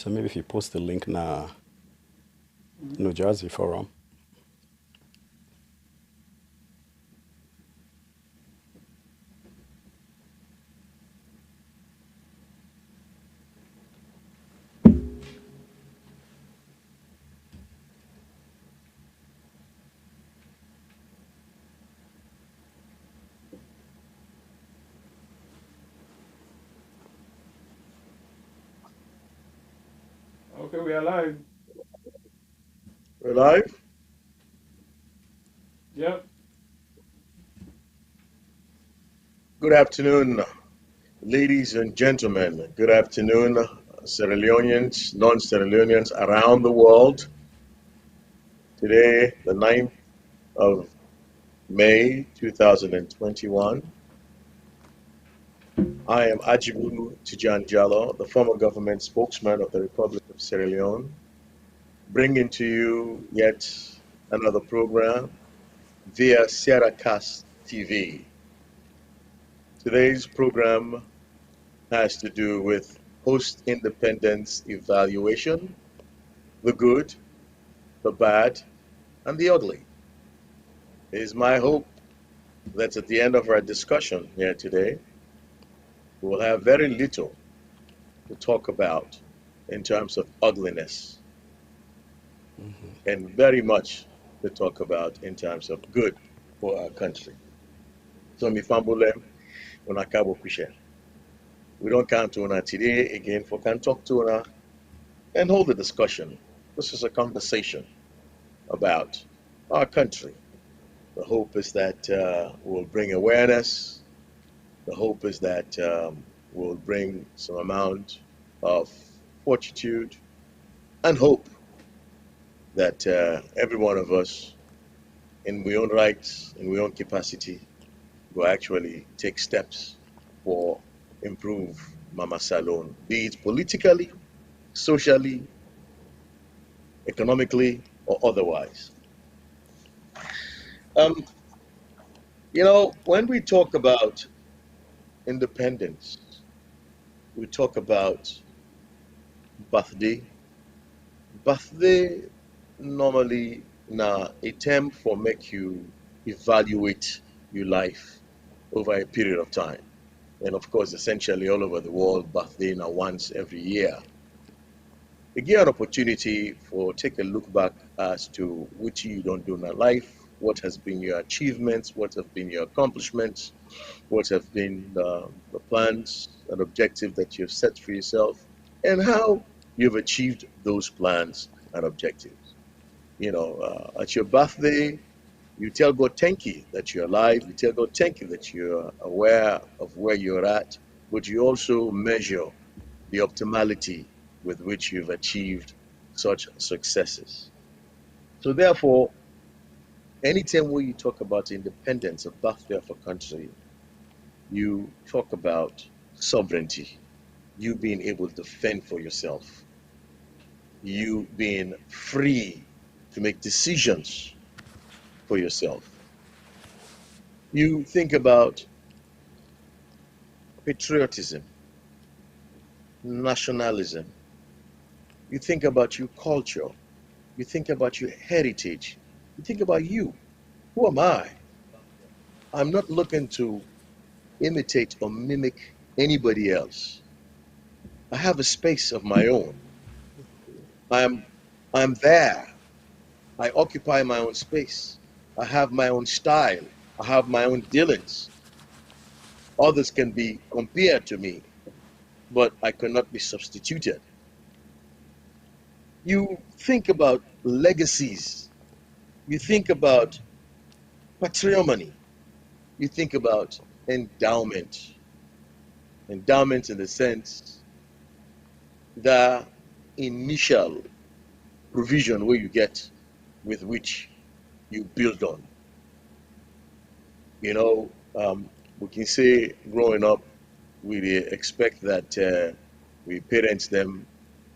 So maybe if you post the link now, New Jersey Forum. Okay, we are live. We're live. Yep. Good afternoon, ladies and gentlemen. Good afternoon, Sierra Leoneans, non-Sierra Leoneans around the world. Today, the 9th of May 2021. I am Ajibu Tijan Jallo, the former government spokesman of the Republic of Sierra Leone, bringing to you yet another program via Sierra Cast TV. Today's program has to do with post independence evaluation, the good, the bad, and the ugly. It is my hope that at the end of our discussion here today, we will have very little to talk about in terms of ugliness and very much to talk about in terms of good for our country. So, mi fambule, unakabo kushe. We don't count to una today again for can talk to una and hold a discussion. This is a conversation about our country. The hope is that we'll bring awareness. The hope is that we'll bring some amount of fortitude and hope that every one of us, in we own rights, in we own capacity, will actually take steps for improve Mama Salone, be it politically, socially, economically, or otherwise. Um, when we talk about independence, we talk about birthday. Birthday normally na a term for make you evaluate your life over a period of time. And of course, essentially all over the world, birthday now once every year. It give an opportunity for take a look back as to what you don't do in life, what has been your achievements, what have been your accomplishments, what have been the plans and objectives that you've set for yourself, and how you've achieved those plans and objectives. At your birthday, you tell God thank you that you're alive. You tell God thank you that you're aware of where you're at, but you also measure the optimality with which you've achieved such successes. So, therefore, anytime when you talk about independence, a birthday of a country, you talk about sovereignty, you being able to fend for yourself, you being free to make decisions for yourself. You think about patriotism, nationalism, you think about your culture, you think about your heritage, you think about you. Who am I? I'm not looking to imitate or mimic anybody else. I have a space of my own. I'm I'm there. I occupy my own space. I have my own style. I have my own dealings. Others can be compared to me, but I cannot be substituted. You think about legacies. You think about patrimony. You think about endowment. Endowment in the sense the initial provision where you get with which you build on. You know, we can say growing up, we expect that we parents them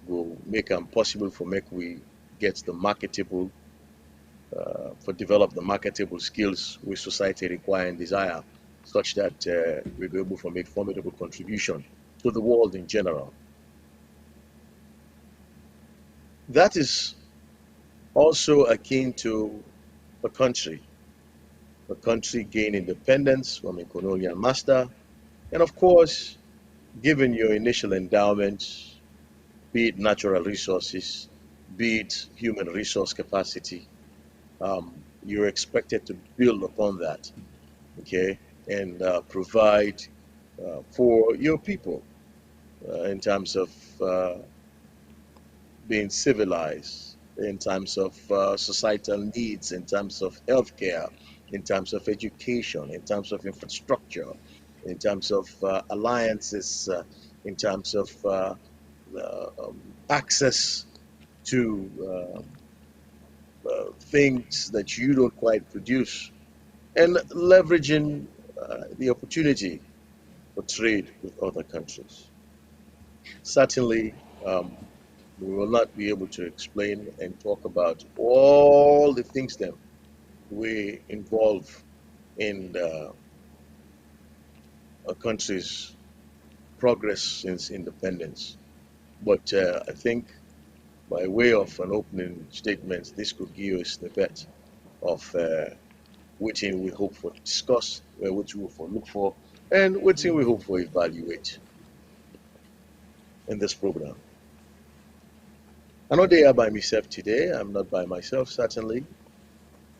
will make them possible for make we get the marketable for develop the marketable skills which society require and desire, such that we're able to make formidable contribution to the world in general. That is also akin to a country. A country gain independence from a colonial master, and of course, given your initial endowments, be it natural resources, be it human resource capacity, you're expected to build upon that, okay, and provide for your people in terms of being civilized, in terms of societal needs, in terms of healthcare, in terms of education, in terms of infrastructure, in terms of alliances, in terms of access to things that you don't quite produce, and leveraging the opportunity for trade with other countries. Certainly, we will not be able to explain and talk about all the things that we involve in a country's progress since independence. But I think by way of an opening statement, this could give you a snippet of what we hope for discuss, what we hope for look for, and what we hope for evaluate in this program. I'm not there by myself today. I'm not by myself, certainly.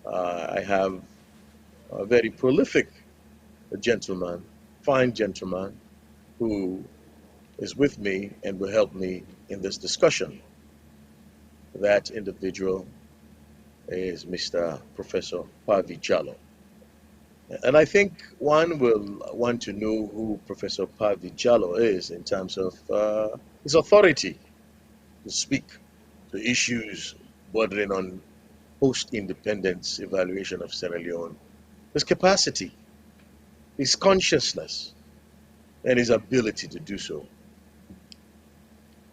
I have a very prolific gentleman, fine gentleman, who is with me and will help me in this discussion. That individual is Mr. Professor Pavi Jallo. And I think one will want to know who Professor Pavi Jallo is in terms of his authority to speak to issues bordering on post-independence evaluation of Sierra Leone, his capacity, his consciousness, and his ability to do so.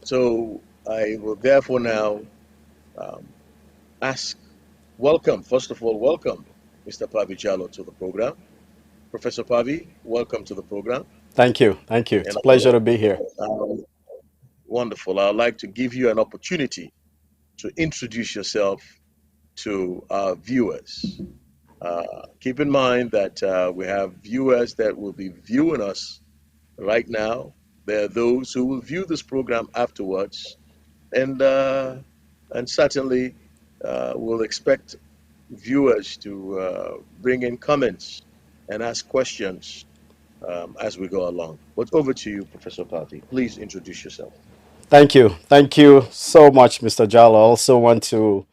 So I will therefore now um, ask, welcome, first of all, welcome Mr. Pavi Jallo to the program. Professor Pavi, welcome to the program. Thank you. Thank you. It's And a pleasure to be here. wonderful. I'd like to give you an opportunity to introduce yourself to our viewers. Keep in mind that we have viewers that will be viewing us right now. There are those who will view this program afterwards, and certainly we'll expect viewers to bring in comments and ask questions as we go along. But over to you, Professor Patti. Please introduce yourself. Thank you. Thank you so much, Mr. Jallo. I also want to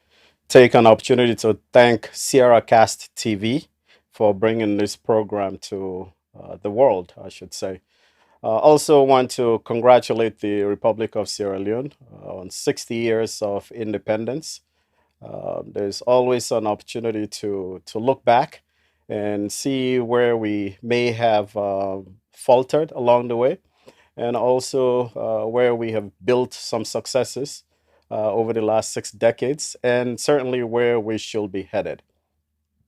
take an opportunity to thank Sierra Cast TV for bringing this program to the world, I should say. Also want to congratulate the Republic of Sierra Leone on 60 years of independence. There's always an opportunity to look back and see where we may have faltered along the way, and also where we have built some successes over the last 6 decades, and certainly where we should be headed.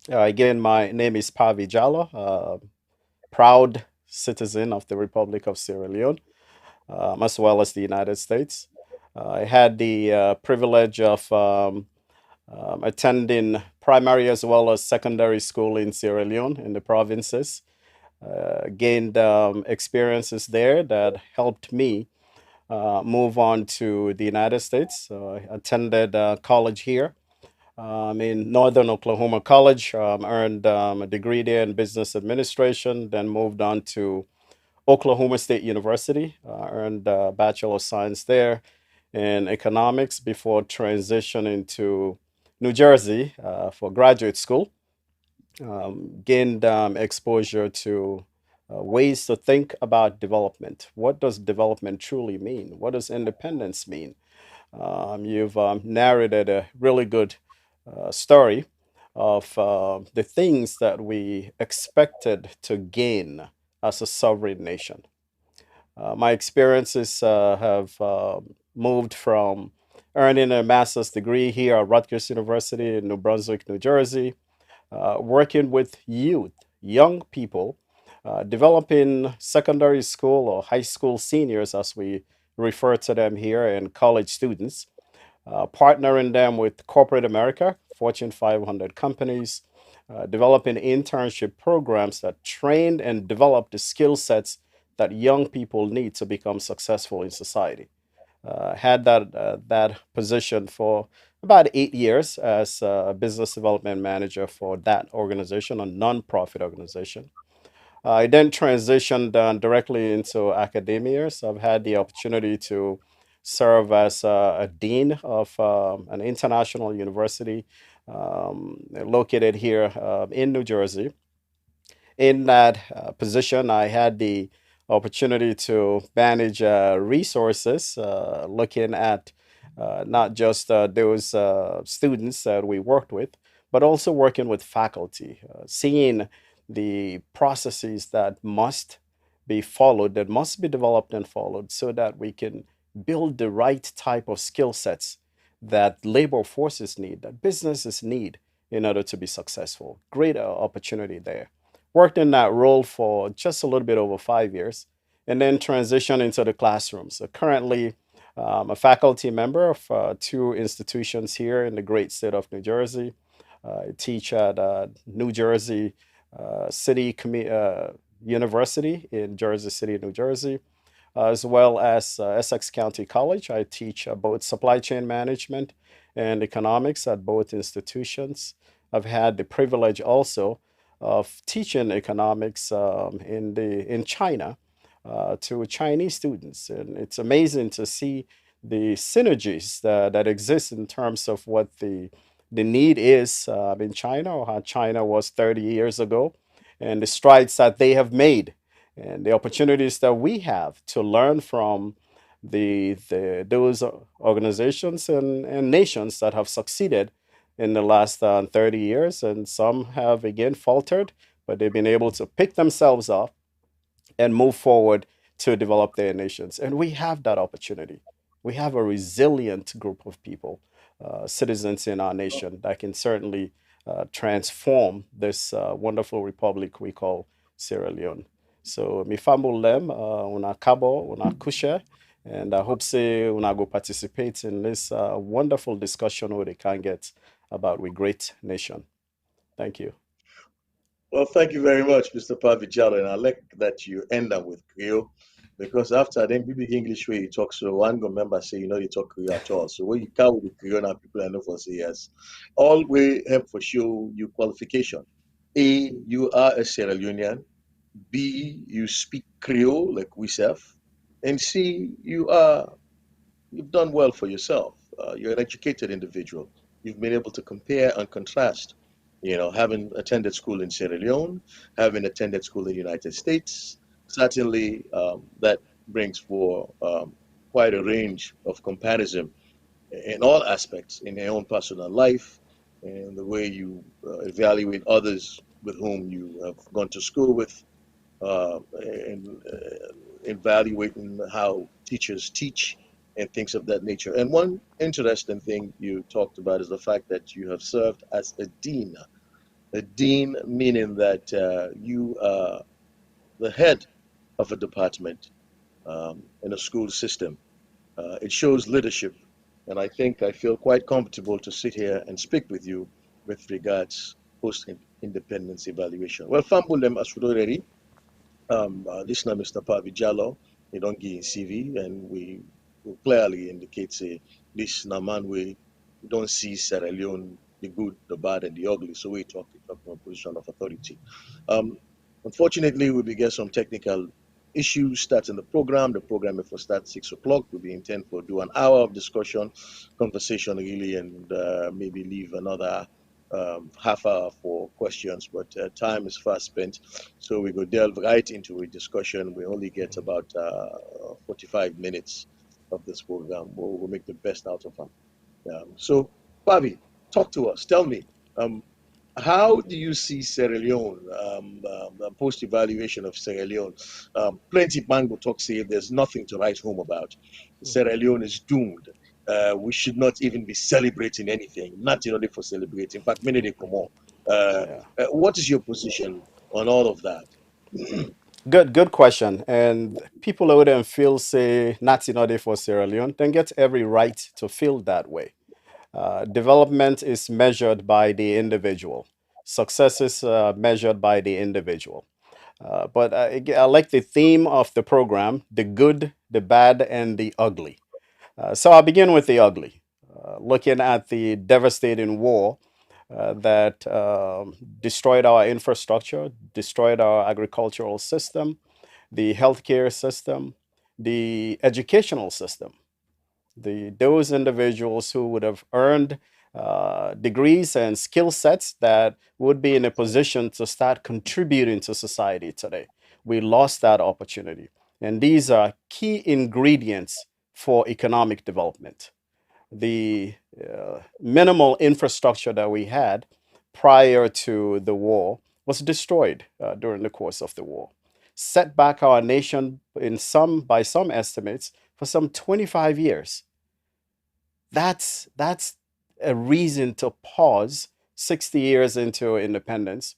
Again, my name is Pavi Jallo, proud citizen of the Republic of Sierra Leone, as well as the United States. I had the privilege of attending primary as well as secondary school in Sierra Leone in the provinces. Gained experiences there that helped me move on to the United States. So I attended college here in Northern Oklahoma College, earned a degree there in business administration, then moved on to Oklahoma State University, earned a Bachelor of Science there in economics before transitioning to New Jersey for graduate school. Gained exposure to ways to think about development. What does development truly mean? What does independence mean? You've narrated a really good story of the things that we expected to gain as a sovereign nation. My experiences have moved from earning a master's degree here at Rutgers University in New Brunswick, New Jersey, working with youth, young people, developing secondary school or high school seniors, as we refer to them here, and college students, partnering them with corporate America, Fortune 500 companies, developing internship programs that train and develop the skill sets that young people need to become successful in society. Had that position for about 8 years as a business development manager for that organization, a nonprofit organization. I then transitioned directly into academia. So I've had the opportunity to serve as a dean of an international university located here in New Jersey. In that position, I had the opportunity to manage resources, looking at not just those students that we worked with, but also working with faculty, seeing the processes that must be followed, that must be developed and followed, so that we can build the right type of skill sets that labor forces need, that businesses need in order to be successful. Great opportunity there. Worked in that role for just a little bit over 5 years, and then transitioned into the classroom. So currently, a faculty member of two institutions here in the great state of New Jersey. I teach at New Jersey University in Jersey City, New Jersey, as well as Essex County College. I teach both supply chain management and economics at both institutions. I've had the privilege also of teaching economics in China to Chinese students, and it's amazing to see the synergies that exist in terms of what the need is in China, or how China was 30 years ago, and the strides that they have made, and the opportunities that we have to learn from those organizations and nations that have succeeded in the last 30 years. And some have again faltered, but they've been able to pick themselves up and move forward to develop their nations. And we have that opportunity. We have a resilient group of people, citizens in our nation, that can certainly transform this wonderful republic we call Sierra Leone. So, mi fambo lem, una kabo, una kusha, and I hope say una go participate in this wonderful discussion where they can get about we great nation. Thank you. Well, thank you very much, Mr. Pavijalo, and I like that you end up with Creole because after then, people English way you talk, so one go member say you know you talk Creole at all. So when you come with the Creole now, people I know for say yes. All we help for show you qualification. A, you are a Sierra Leonean. B, you speak Creole like we self. And C, you've done well for yourself. You're an educated individual. You've been able to compare and contrast, having attended school in Sierra Leone, having attended school in the United States. Certainly, that brings for quite a range of comparison in all aspects in your own personal life and the way you evaluate others with whom you have gone to school with, and evaluating how teachers teach and things of that nature. And one interesting thing you talked about is the fact that you have served as a dean. A dean meaning that you are the head of a department in a school system. It shows leadership, and I think I feel quite comfortable to sit here and speak with you with regards post independence evaluation. Well, Fambulem Asudoreri, listener Mr. Pavijalo, you don't give CV, and we clearly indicate this Naman we don't see Sierra Leone, the good, the bad, and the ugly. So we talk from a position of authority. Um, Unfortunately, we began some technical issues starting the program. The program will start 6 o'clock. We'll be intent for do an hour of discussion, conversation really, and maybe leave another half hour for questions. But time is fast spent, so we go delve right into a discussion. We only get about 45 minutes of this program. We'll make the best out of them. So, Bobby, talk to us. Tell me, um, how do you see Sierra Leone, post evaluation of Sierra Leone? Plenty Bango talk say there's nothing to write home about. Mhm. Sierra Leone is doomed. We should not even be celebrating anything, not in order for celebrating. In fact, many they come on. Yeah. What is your position on all of that? Good question. And people out there feel say not in order for Sierra Leone, then get every right to feel that way. Development is measured by the individual. Success is measured by the individual. But I like the theme of the program: the good, the bad, and the ugly. So I'll begin with the ugly, looking at the devastating war that destroyed our infrastructure, destroyed our agricultural system, the healthcare system, the educational system. Those individuals who would have earned degrees and skill sets that would be in a position to start contributing to society today. We lost that opportunity. And these are key ingredients for economic development. The minimal infrastructure that we had prior to the war was destroyed during the course of the war, set back our nation by some estimates for some 25 years. That's a reason to pause 60 years into independence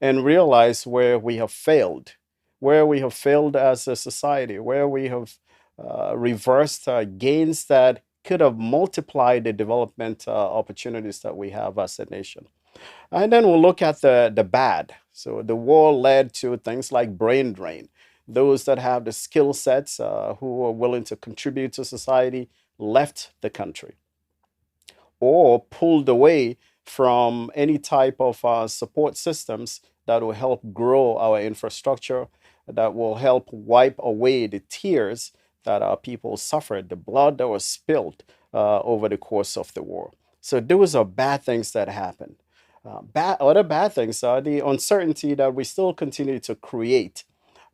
and realize where we have failed as a society, where we have reversed gains that could have multiplied the development opportunities that we have as a nation. And then we'll look at the bad. So the war led to things like brain drain. Those that have the skill sets, who are willing to contribute to society, left the country or pulled away from any type of support systems that will help grow our infrastructure, that will help wipe away the tears that our people suffered, the blood that was spilled over the course of the war. So those are bad things that happened. Other bad things are the uncertainty that we still continue to create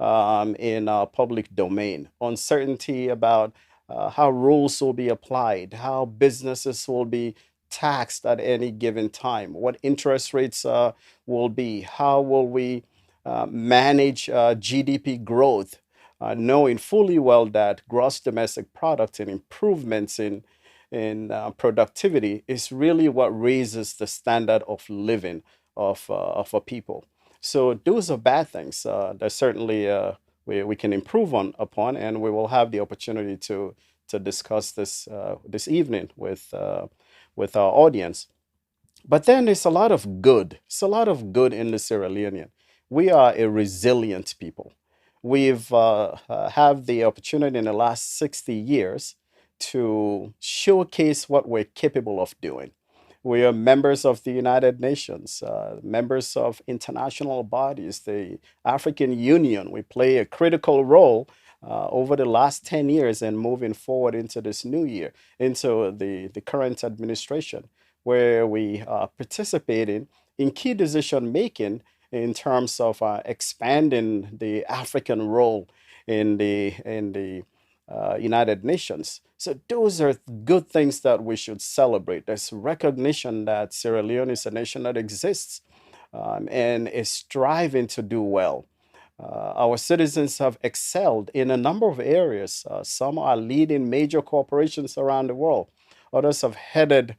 in our public domain. Uncertainty about how rules will be applied, how businesses will be taxed at any given time, what interest rates will be, how will we manage GDP growth, knowing fully well that gross domestic product and improvements in productivity is really what raises the standard of living of a people. So those are bad things that certainly we can improve upon, and we will have the opportunity to discuss this this evening with our audience. But then there's a lot of good. It's a lot of good in the Sierra Leonean. We are a resilient people. We've have the opportunity in the last 60 years to showcase what we're capable of doing. We are members of the United Nations, members of international bodies, the African Union. We play a critical role over the last 10 years and moving forward into this new year, into the current administration, where we are participating in key decision making in terms of expanding the African role in the United Nations. So those are good things that we should celebrate. There's recognition that Sierra Leone is a nation that exists and is striving to do well. Our citizens have excelled in a number of areas. Some are leading major corporations around the world. Others have headed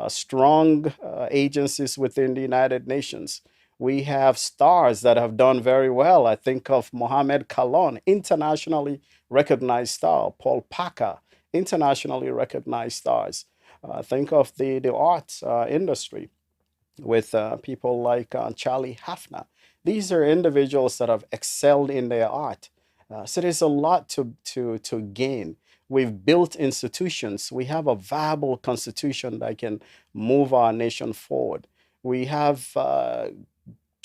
strong agencies within the United Nations. We have stars that have done very well. I think of Mohamed Kalon, internationally recognized star, Paul Packer, internationally recognized stars. Think of the arts industry with people like Charlie Hafner. These are individuals that have excelled in their art. So there's a lot to gain. We've built institutions. We have a viable constitution that can move our nation forward. We have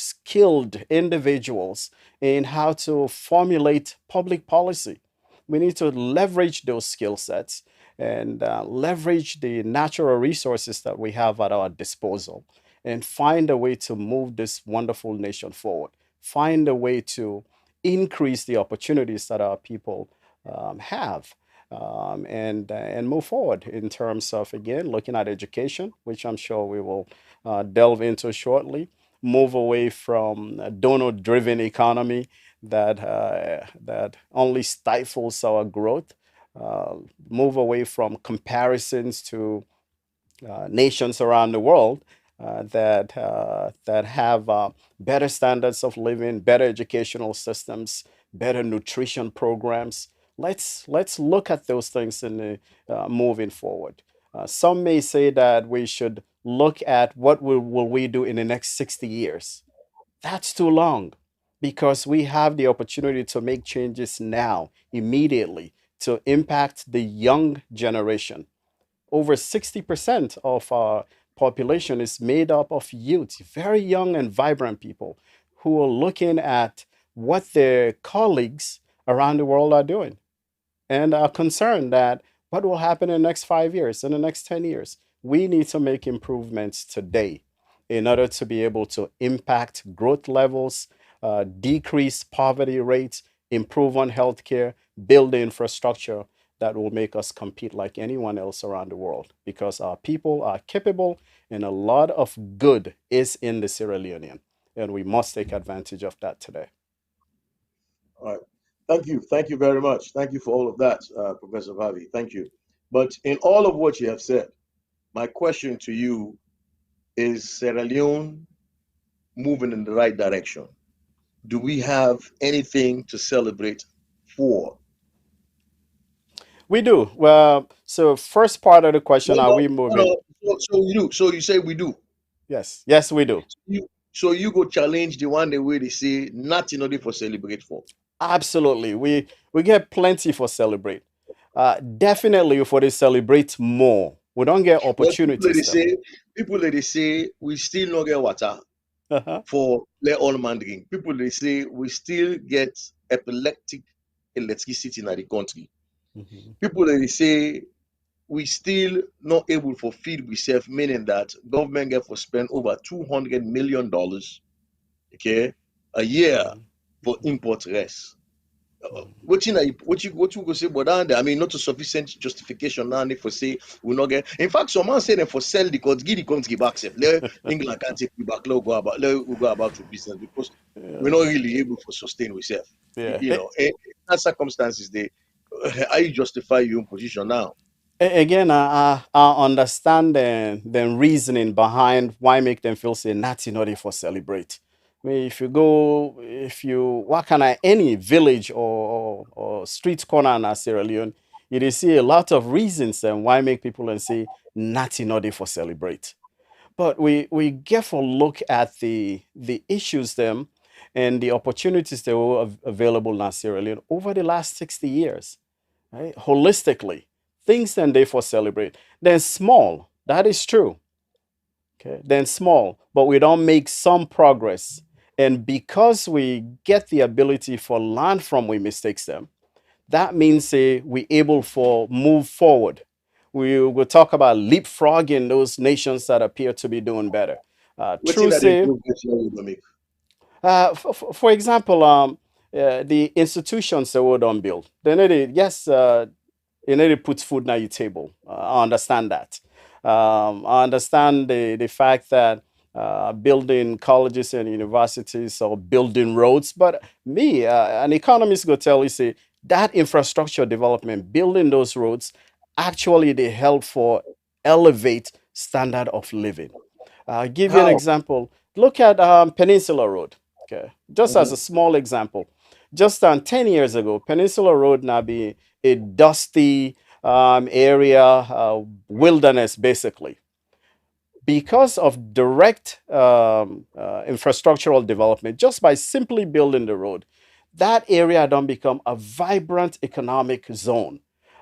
skilled individuals in how to formulate public policy. We need to leverage those skill sets and leverage the natural resources that we have at our disposal and find a way to move this wonderful nation forward. Find a way to increase the opportunities that our people have and move forward in terms of, again, looking at education, which I'm sure we will delve into shortly, move away from a donor-driven economy that only stifles our growth, move away from comparisons to nations around the world that have better standards of living, better educational systems, better nutrition programs. Let's look at those things in moving forward. Some may say that we should look at what will we do in the next 60 years. That's too long because we have the opportunity to make changes now, immediately, to impact the young generation. Over 60% of our population is made up of youth, very young and vibrant people who are looking at what their colleagues around the world are doing and are concerned that what will happen in the next 5 years, in the next 10 years. We need to make improvements today in order to be able to impact growth levels, decrease poverty rates, improve on healthcare, build the infrastructure that will make us compete like anyone else around the world because our people are capable and a lot of good is in the Sierra Leonean. And we must take advantage of that today. All right. Thank you. Thank you very much. Thank you for all of that, Professor Vavi. Thank you. But in all of what you have said, my question to you is Sierra Leone moving in the right direction? Do we have anything to celebrate for? We do. Well, so first part of the No, question, are no, we no, moving? no. So you do. So you say we do. Yes, yes, we do. So you go challenge the one the way they say nothing only for celebrate for. Absolutely. We get plenty for celebrate. Definitely for they celebrate more. We don't get Well, people that they opportunities though. say, we still not get water Uh-huh. for let all man drink. People they say we still get epileptic electricity in the country. Mhm. People they say we still not able for feed ourselves, meaning that government get for spend over $200 million, okay, a year Mhm. for import rest. Mhm. What you go say about that? I mean, not a sufficient justification now for say we not get. In fact, some man say them for sell the country, give the country back. Sef. Let England can't take we back. Let we go about to business because we're not Yeah. really able to sustain ourselves. Yeah. In that circumstances, they how you justify your own position now? Again, I understand the reasoning behind why make them feel say natty naughty for celebrate. I mean, if you walk on any village or street corner in Sierra Leone, you dey see a lot of reasons and why make people and say natty naughty for celebrate. But we get for look at the issues them and the opportunities that were available in Sierra Leone over the last 60 years, right? Holistically, things then they for celebrate. Then small, that is true. Okay, then small, but we don't make some progress. And because we get the ability for learn from we mistakes them, that means say we able for move forward. We will talk about leapfrogging those nations that appear to be doing better. What's in True that say, improvement you will make? for example, the institutions that we don't build, they need to, yes, you need to put food on your table. I understand that. I understand the fact that building colleges and universities or building roads, but me, an economist, go tell you say that infrastructure development, building those roads, actually they help for elevate standard of living. Give you an How? example. Look at Peninsula Road. Okay, just as Mhm. a small example. Just 10 years ago, Peninsula Road now be a dusty area, wilderness basically. Because of direct infrastructural development, just by simply building the road, that area don't become a vibrant economic zone.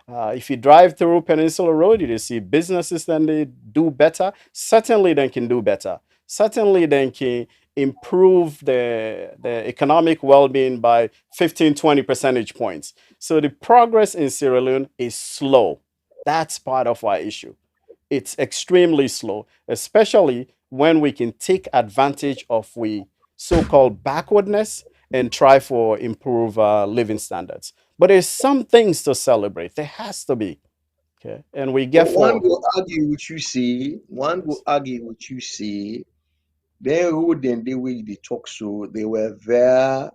If you drive through Peninsula Road, you see businesses then they do better. Certainly, they can do better. Certainly, they can improve the economic well-being by 15, 20 percentage points. So the progress in Sierra Leone is slow. That's part of our issue. It's extremely slow, especially when we can take advantage of we so-called backwardness and try for improve living standards. But there's some things to celebrate. There has to be. Okay, and we get But one for will argue with you see, one will yes. argue with you see, then who then they way they talk so they were there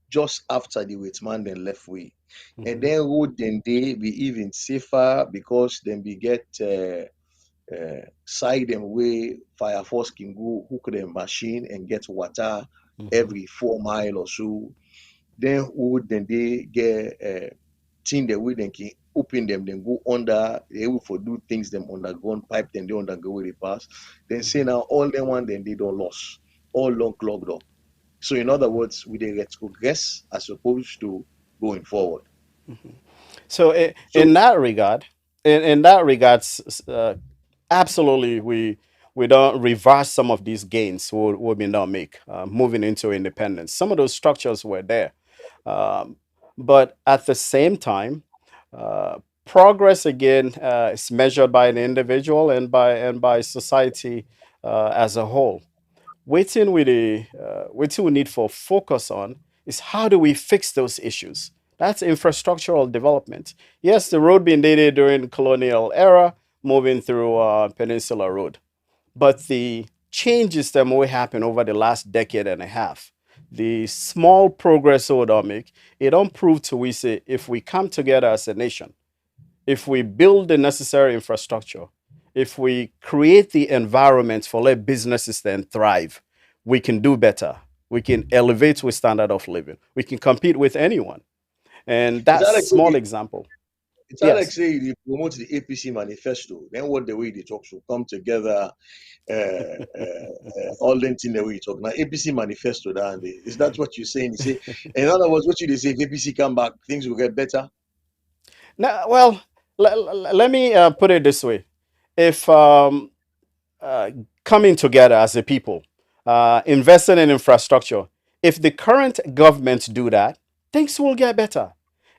just after the wait man then left way. And Mhm. then who then they be even safer because then we get side them way fire force can go hook them machine and get water Mhm. every 4 mile or so. Then we would then they get thing that we then can open them, then go under, they will for do things them underground pipe, then they undergo where they pass. Then say now all them one then they don't lost, all long clogged up. So in other words, we they retrogress as opposed to going forward. So So in that regard, in that regards, absolutely, we don't reverse some of these gains we may not make moving into independence. Some of those structures were there, um, but at the same time, progress again is measured by an individual and by society as a whole. Waiting we need for focus on is how do we fix those issues. That's infrastructural development. Yes, the road being dated during the colonial era, moving through Peninsula Road, but the changes that may happen over the last decade and a half, the small progress we don't make, it don't prove to we say if we come together as a nation, if we build the necessary infrastructure, if we create the environment for let businesses then thrive, we can do better. We can elevate with standard of living. We can compete with anyone. And it's that not like small example, it's not like yes. say you promote the APC manifesto, then what the way they talk should come together, all them thing the way you talk. Now APC manifesto that is that what you're saying? You say in other words, what you they say if APC come back, things will get better. Now, well, let me put it this way: if uh, coming together as a people, investing in infrastructure. If the current government do that, things will get better.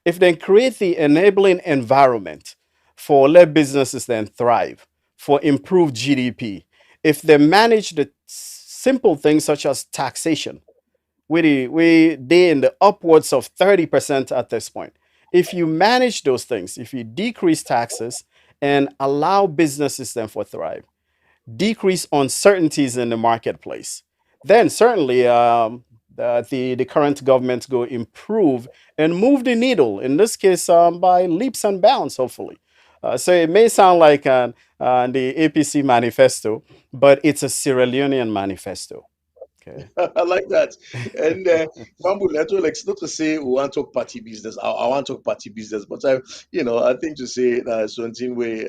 If they create the enabling environment for let businesses then thrive, for improved GDP, if they manage the simple things such as taxation, they in the upwards of 30% at this point. If you manage those things, if you decrease taxes and allow businesses then for thrive, decrease uncertainties in the marketplace, then certainly the current government go improve and move the needle. In this case, by leaps and bounds, hopefully. So it may sound like the APC manifesto, but it's a Sierra Leonean manifesto. Okay. I like that. And Fambu, I told like not to say we want to talk party business. I want to talk party business, but I think to say that something way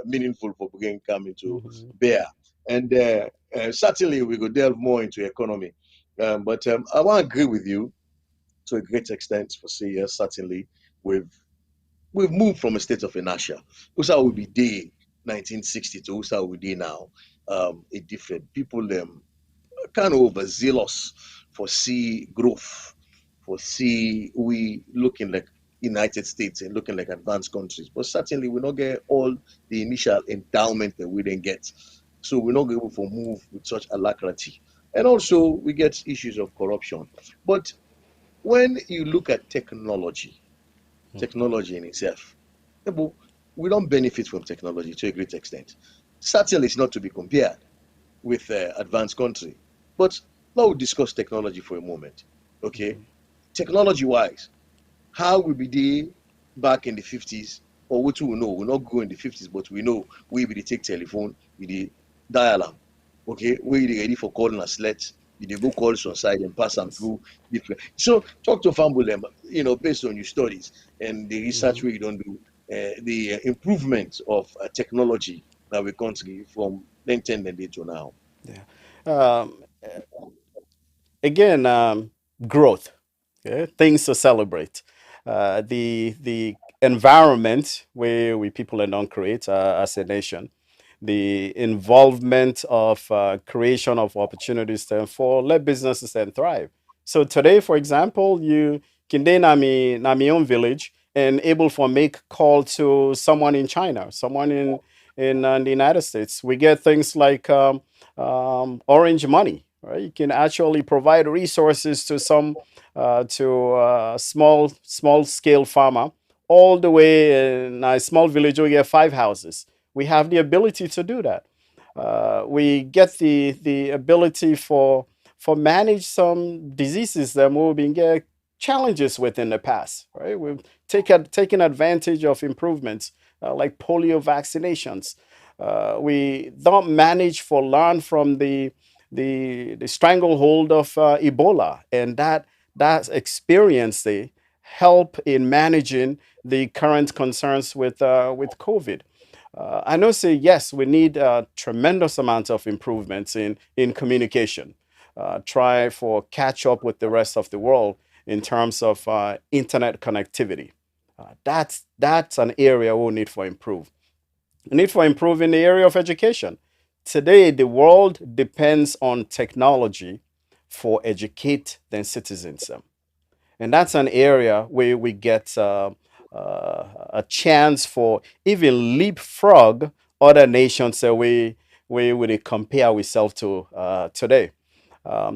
meaningful for Bugen coming to Mhm. bear. And certainly we could delve more into economy. But I want to agree with you to a great extent for say yes, certainly we've we've moved from a state of inertia. Usa will be day 1960 to Usa will be now. A different people kind of overzealous for see growth, for see we looking like United States and looking like advanced countries. But certainly we not get all the initial endowment that we didn't get. So we're not able to move with such alacrity. And also we get issues of corruption. But when you look at technology in itself, we don't benefit from technology to a great extent. Certainly it's not to be compared with advanced country. But now we'll discuss technology for a moment. Okay, Mhm. technology wise, how we be there back in the 50s, or what we know, we're not going in the 50s, but we know we be the take telephone, we the dial am. Okay, we the ready for calling a slot, we the go calls on side and pass them Yes. through different. So talk to Fambulem, based on your studies and the research Mhm. we don't do, the improvement of technology that we country from then 10 and to now. Yeah. Um, again, growth. Okay? Things to celebrate. The environment where we people are not create as a nation, the involvement of creation of opportunities then for let businesses then thrive. So today, for example, you can then nami own village and able for make call to someone in China, someone in the United States. We get things like orange money, right? You can actually provide resources to some to small scale farmer all the way in a small village where you get 5 houses. We have the ability to do that. We get the ability for manage some diseases that we've been get challenges with in the past. Right, we've taken advantage of improvements like polio vaccinations. We don't manage for learn from the stranglehold of Ebola, and that experience they help in managing the current concerns with COVID. I know say yes, we need a tremendous amount of improvements in communication. Try for catch up with the rest of the world in terms of internet connectivity. That's an area we'll need for improve. Need for improve in the area of education. Today, the world depends on technology for educate their citizens. And that's an area where we get a chance for even leapfrog other nations that we would compare ourselves to today.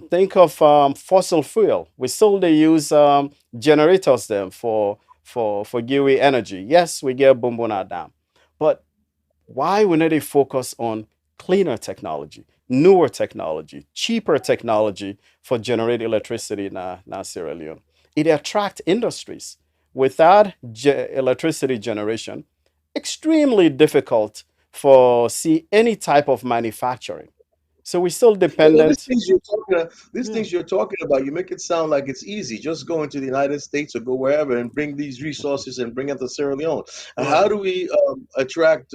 Think of fossil fuel. We still they use generators them for GUI energy. Yes, we get Bumbuna Dam, but why we need to focus on cleaner technology, newer technology, cheaper technology for generating electricity in Sierra Leone? It attracts industries. Without electricity generation, extremely difficult for see any type of manufacturing. So we're still These dependent. things you're talking about, these Yeah, things you're talking about, you make it sound like it's easy. Just go into the United States or go wherever and bring these resources and bring it to Sierra Leone. yeah, How do we attract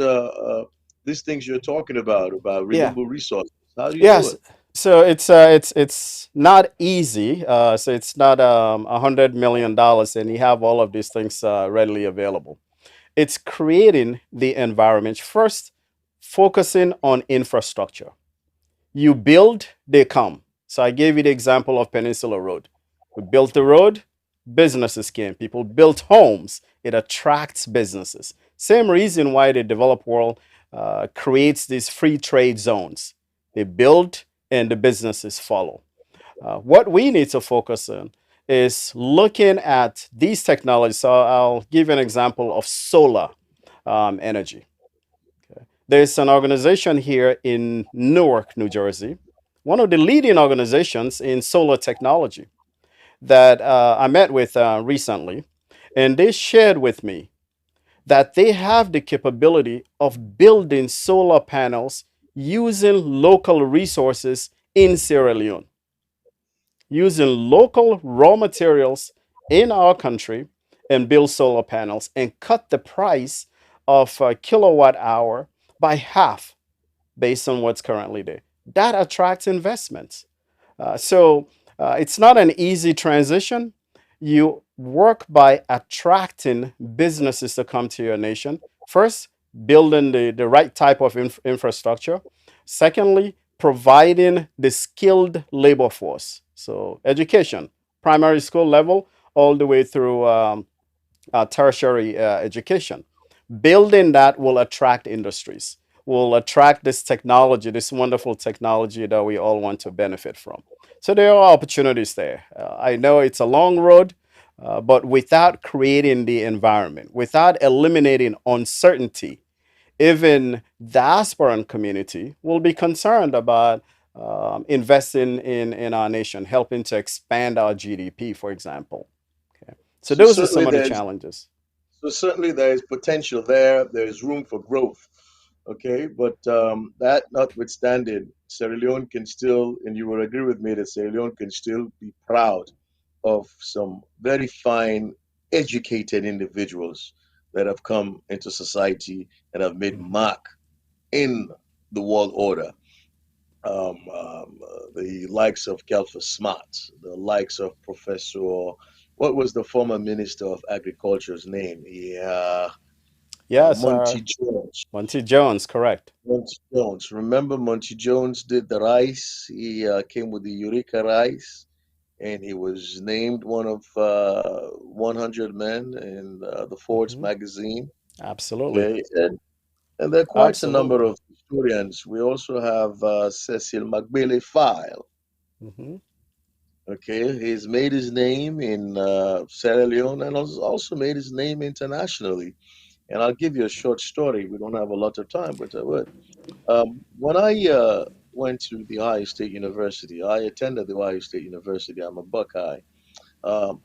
these things you're talking about yeah. renewable resources? How do you do Yes. it? So it's not easy. So it's not $100 million, and you have all of these things readily available. It's creating the environment first, focusing on infrastructure. You build, they come. So I gave you the example of Peninsula Road. We built the road, businesses came. People built homes. It attracts businesses. Same reason why the developed world creates these free trade zones. They build and the businesses follow. What we need to focus on is looking at these technologies. So I'll give you an example of solar energy. There's an organization here in Newark, New Jersey, one of the leading organizations in solar technology that I met with recently. And they shared with me that they have the capability of building solar panels using local resources in Sierra Leone, using local raw materials in our country and build solar panels and cut the price of a kilowatt hour by half based on what's currently there. That attracts investments. So it's not an easy transition. You work by attracting businesses to come to your nation. First, building the right type of infrastructure. Secondly, providing the skilled labor force. So, education, primary school level, all the way through tertiary education. Building that will attract industries, will attract this technology, this wonderful technology that we all want to benefit from. So there are opportunities there. I know it's a long road, but without creating the environment, without eliminating uncertainty, even diasporan community will be concerned about investing in our nation, helping to expand our GDP, for example. Okay. So So those are certainly some of the there's challenges. so certainly there's potential there. There's room for growth. Okay, but that notwithstanding, Sierra Leone can still, and you will agree with me that Sierra Leone can still be proud of some very fine, educated individuals that have come into society and have made Mhm. mark in the world order. The likes of Kelfa Smart, the likes of Professor, what was the former Minister of Agriculture's name? Yeah, Yes, Monty Jones. Monty Jones, correct. Monty Jones. Remember, Monty Jones did the rice. He came with the Eureka rice, and he was named one of 100 men in the Forbes Hmm. magazine. Absolutely. Okay, and there are quite a number Absolutely. of historians. We also have Cecil McBailey File. Hmm. Okay, he's made his name in Sierra Leone and has also made his name internationally. And I'll give you a short story. We don't have a lot of time, but I would. When I went to the Ohio State University, I attended the Ohio State University. I'm a Buckeye. Um,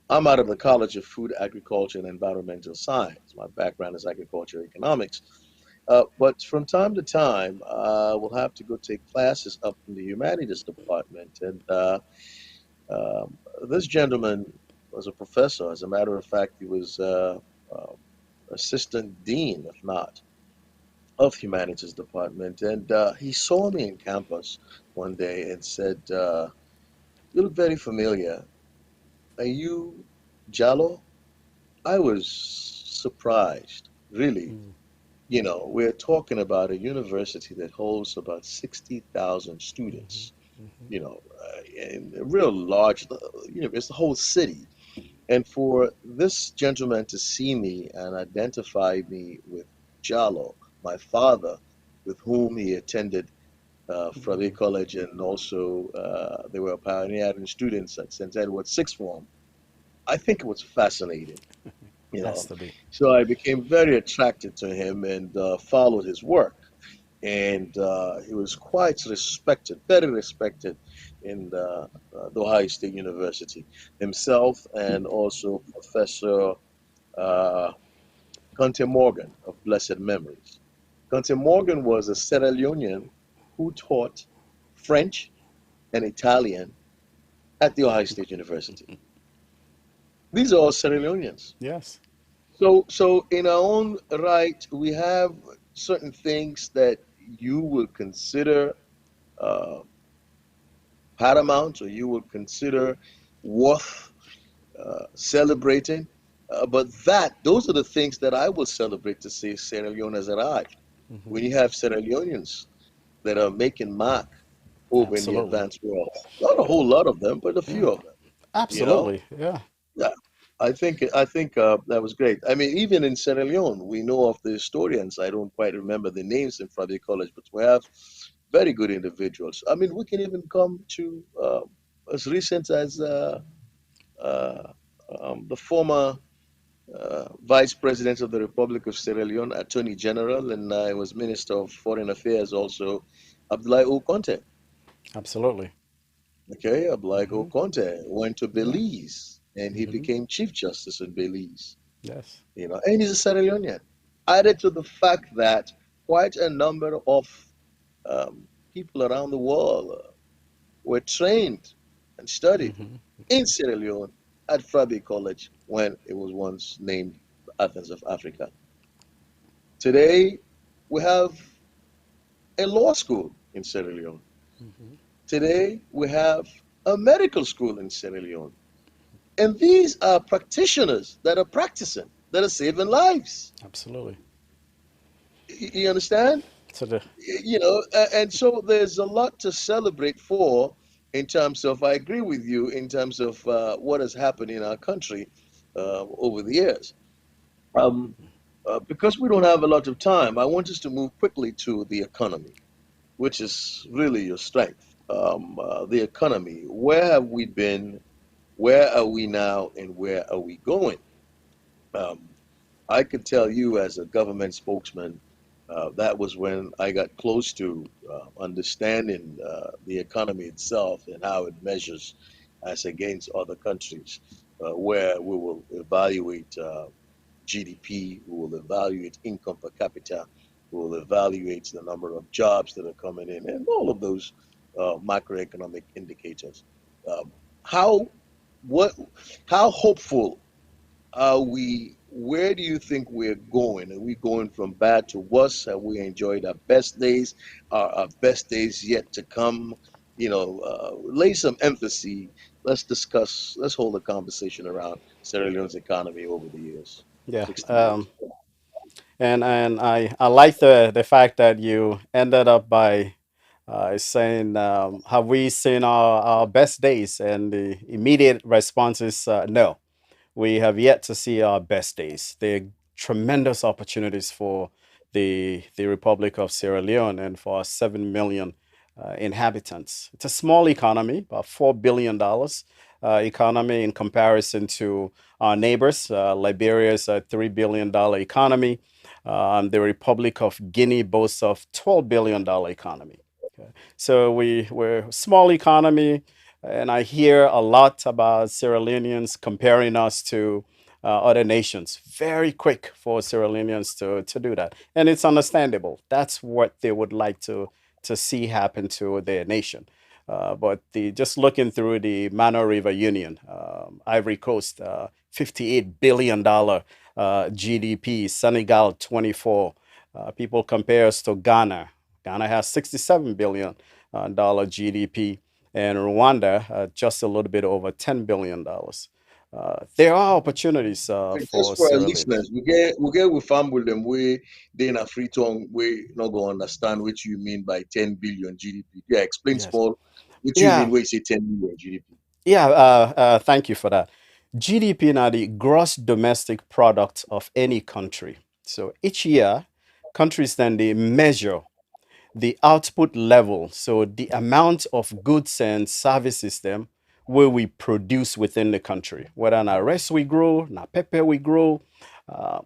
I'm out of the College of Food, Agriculture, and Environmental Science. My background is agriculture economics. But from time to time, we'll have to go take classes up in the humanities department. And This gentleman was a professor. As a matter of fact, he was uh, assistant dean, if not, of humanities department. And he saw me in campus one day and said, "You look very familiar. Are you Jallo?" I was surprised, really. Mm, We're talking about a university that holds about 60,000 mhm, students, mhm, and a real large, it's the whole city. And for this gentleman to see me and identify me with Jalo, my father, with whom he attended Frabe mhm. College, and also they were pioneering students at St. Edward's Sixth Form, I think it was fascinating, you Has know. to be. So I became very attracted to him and followed his work. And he was quite respected, very respected in the Ohio State University himself, and also Professor uh, Conte Morgan of blessed memories. Conte Morgan was a Sierra Leonean who taught French and Italian at the Ohio State University. These are all Sierra Leoneans. Yes. So in our own right, we have certain things that you will consider uh, paramount, or you will consider worth celebrating. But those are the things that I will celebrate to say Sierra Leone has arrived. Hmm. When you have Sierra Leoneans that are making mark over in the Absolutely. advanced world, not a whole lot of them, but a Yeah. few of them, you know? Absolutely. Yeah. Yeah. I think that was great. I mean, even in Sierra Leone, we know of the historians. I don't quite remember the names in Friday College, but we have very good individuals. I mean, we can even come to as recent as uh, the former Vice President of the Republic of Sierra Leone, Attorney General, and I was Minister of Foreign Affairs also, Abdoulaye Okonte. Absolutely. Okay, Abdoulaye Hmm. Okonte went to Yeah. Belize and he Hmm. became Chief Justice in Belize. Yes. And he's a Sierra Leonean. Added to the fact that quite a number of people around the world were trained and studied Hmm. in Sierra Leone at Frabe College when it was once named Athens of Africa. Today, we have a law school in Sierra Leone. Hmm. Today, we have a medical school in Sierra Leone. And these are practitioners that are practicing, that are saving lives. Absolutely. You understand? So the And so there's a lot to celebrate for in terms of, I agree with you, in terms of what has happened in our country over the years. Um, because we don't have a lot of time, I want us to move quickly to the economy, which is really your strength. The economy, where have we been? Where are we now? And where are we going? Um, I could tell you as a government spokesman, that was when I got close to understanding the economy itself and how it measures as against other countries, where we will evaluate GDP, we will evaluate income per capita, we will evaluate the number of jobs that are coming in, and all of those macroeconomic indicators. Um, how what how hopeful are we? Where do you think we're going? Are we going from bad to worse? Have we enjoyed our best days? Are our best days yet to come? Lay some emphasis. Let's discuss. Let's hold a conversation around Sierra Leone's economy over the years, yeah. 60 years. And I like the fact that you ended up by saying, have we seen our best days? And the immediate response is no. We have yet to see our best days. There are tremendous opportunities for the Republic of Sierra Leone and for our 7 million inhabitants. It's a small economy, about $4 billion economy in comparison to our neighbors. Liberia is a $3 billion economy. The Republic of Guinea boasts of $12 billion economy. Okay. So we're a small economy, and I hear a lot about Sierra Leoneans comparing us to other nations. Very quick for Sierra Leoneans to do that. And it's understandable. That's what they would like to see happen to their nation. But just looking through the Mano River Union, Ivory Coast, $58 billion GDP, Senegal 24. People compare us to Ghana. Ghana has $67 billion GDP, and Rwanda just a little bit over $10 billion. There are opportunities Just for for our Sierra Leone. listeners, we get with farm with them we they in a free tongue we not gonna understand what you mean by 10 billion GDP. Yeah, explain Yes. small what you Yeah. mean when you say 10 million GDP. Yeah. Thank you for that. GDP now the gross domestic product of any country. So each year, countries then they measure the output level, so the amount of goods and services them where we produce within the country, whether na rice we grow, na pepper we grow,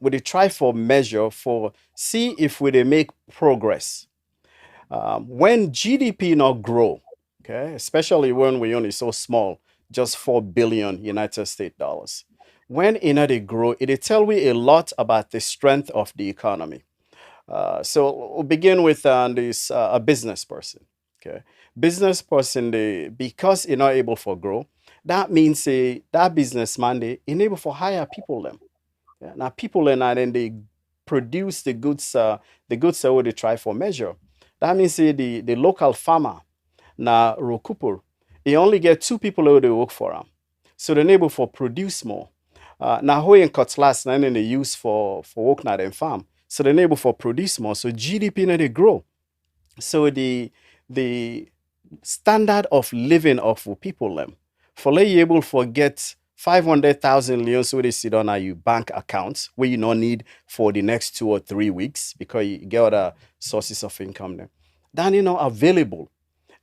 we dey try for measure for see if we dey make progress. When GDP not grow, okay, especially when we only so small, just 4 billion United States dollars. When it not dey grow, it tell we a lot about the strength of the economy. So we'll begin with this a business person. Okay, business person they because you're not able for grow, that means that businessman they enable for hire people them. Yeah, now people then they produce the goods that they try for measure. That means the local farmer na Rokupur, he only get two people who they work for him. So the neighbor for produce more. Now hoe and cutlass then they use for work na them farm. So the neighbor for produce more. So GDP na they grow. So the standard of living of people them for let you able for get 500,000 leons where they sit on your bank accounts where you not need for the next 2 or 3 weeks because you get other sources of income there. Then available.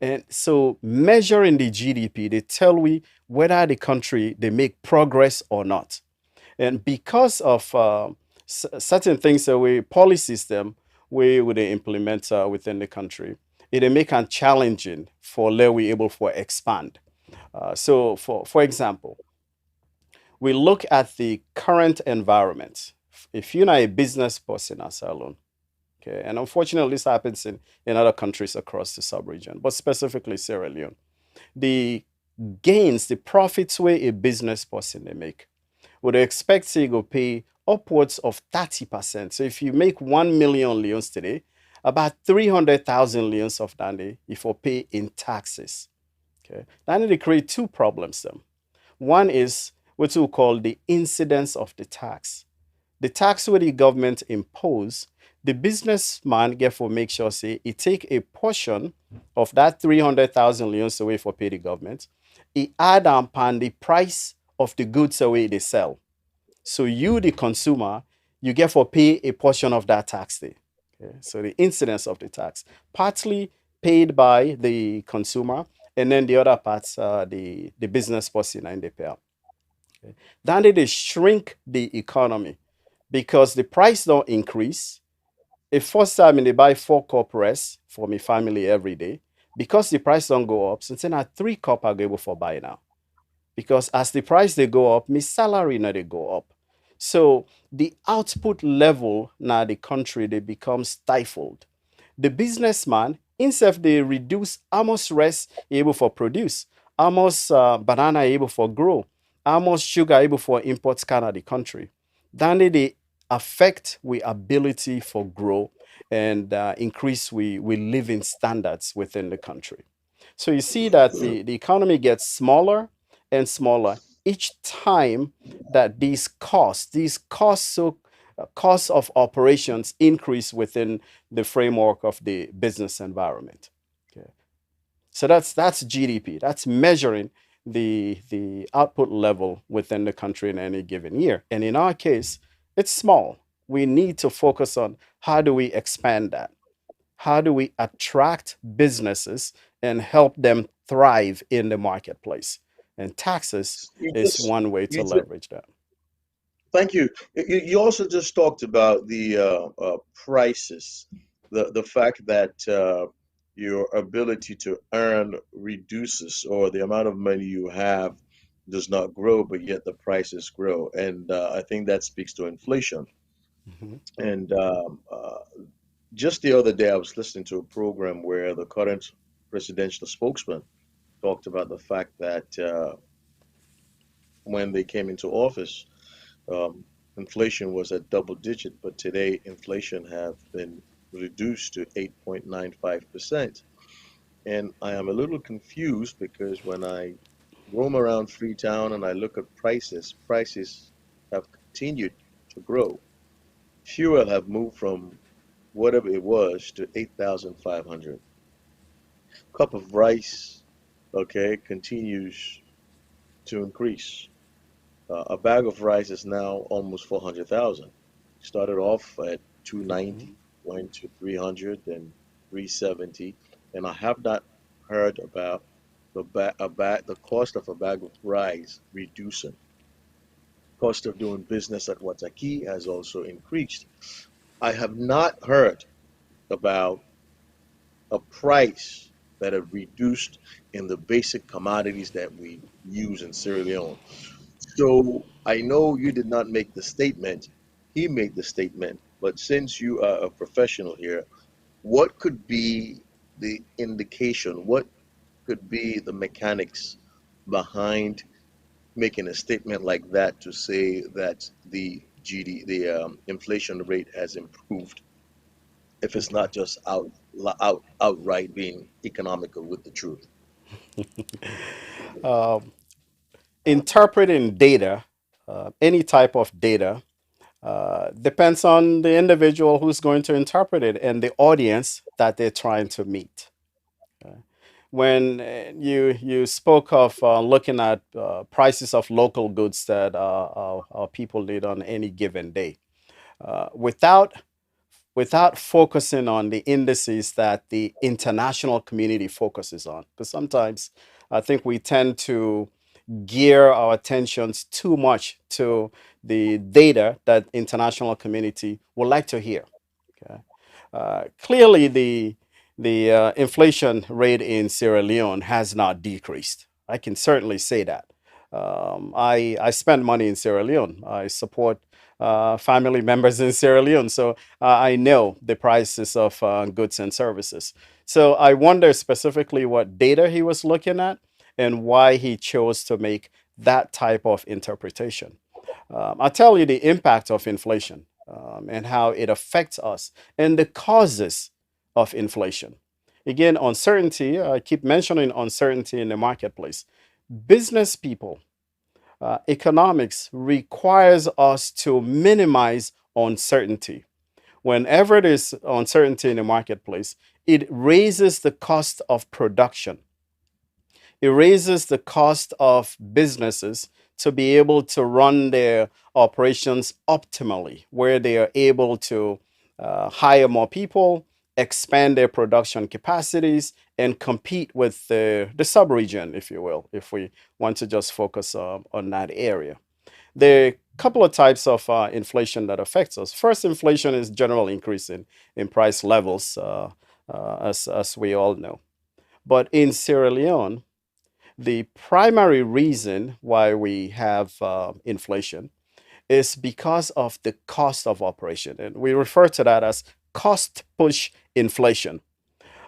And so measuring the GDP, they tell we whether the country they make progress or not. And because of certain things that we policies them we would implement within the country, it make it challenging for let we able for expand. So for example, we look at the current environment. If you're not a business person as alone, okay, and unfortunately this happens in other countries across the sub-region, but specifically Sierra Leone, the gains, the profits where a business person they make, would expect say go pay upwards of 30%. So if you make 1 million leons today, about 300,000 leons of that day, if you pay in taxes. Okay, that need to create two problems. Then one is what we call the incidence of the tax. The tax where the government impose, the businessman get for make sure say he take a portion of that 300,000 leons away for pay the government. He add upon the price of the goods away they sell. So you, the consumer, you get for pay a portion of that tax day. Okay? So the incidence of the tax, partly paid by the consumer, and then the other parts, the business person and they pay out. Okay? Then they shrink the economy because the price don't increase. If first time they buy 4 cup rice for my family every day, because the price don't go up, since then I 3 cup I go able for buy now. Because as the price they go up, my salary now they go up. So the output level now the country they become stifled. The businessman, instead they reduce how much rice able for produce, how much banana able for grow, how much sugar able for import kind of the country. Then they affect we ability for grow and increase we living standards within the country. So you see that the economy gets smaller and smaller each time that costs of operations increase within the framework of the business environment. Okay. So that's GDP. That's measuring the output level within the country in any given year. And in our case, it's small. We need to focus on how do we expand that? How do we attract businesses and help them thrive in the marketplace? And taxes You is just one way to you just leverage that. Thank you. You also just talked about the prices, the fact that your ability to earn reduces, or the amount of money you have does not grow, but yet the prices grow, and I think that speaks to inflation. Mhm. And just the other day, I was listening to a program where the current presidential spokesman talked about the fact that when they came into office, um, inflation was at double digit, but today inflation have been reduced to 8.95%. And I am a little confused because when I roam around Freetown and I look at prices, prices have continued to grow. Fuel have moved from whatever it was to 8,500. Cup of rice, okay, continues to increase. A bag of rice is now almost 400,000. Started off at Mhm. 290, went to 300, then 370, and I have not heard about the cost of a bag of rice reducing. Cost of doing business at Wataki has also increased. I have not heard about a price that have reduced in the basic commodities that we use in Sierra Leone. So I know you did not make the statement, he made the statement, but since you are a professional here, what could be the indication? What could be the mechanics behind making a statement like that to say that the inflation rate has improved if it's Okay. not just outright being economical with the truth? Um, Interpreting data, any type of data, depends on the individual who's going to interpret it and the audience that they're trying to meet. Okay. When you spoke of looking at prices of local goods that our people need on any given day, without focusing on the indices that the international community focuses on, because sometimes I think we tend to gear our attentions too much to the data that international community would like to hear. Okay. Clearly, the inflation rate in Sierra Leone has not decreased. I can certainly say that. I spend money in Sierra Leone. I support family members in Sierra Leone, so I know the prices of goods and services. So I wonder specifically what data he was looking at and why he chose to make that type of interpretation. I'll tell you the impact of inflation and how it affects us and the causes of inflation. Again, uncertainty, I keep mentioning uncertainty in the marketplace. Business people, economics requires us to minimize uncertainty. Whenever there's uncertainty in the marketplace, it raises the cost of production. It raises the cost of businesses to be able to run their operations optimally, where they are able to hire more people, expand their production capacities, and compete with the sub-region, if you will, if we want to just focus on that area. There are a couple of types of inflation that affects us. First, inflation is general increase in price levels, as we all know. But in Sierra Leone, the primary reason why we have inflation is because of the cost of operation. And we refer to that as cost push inflation.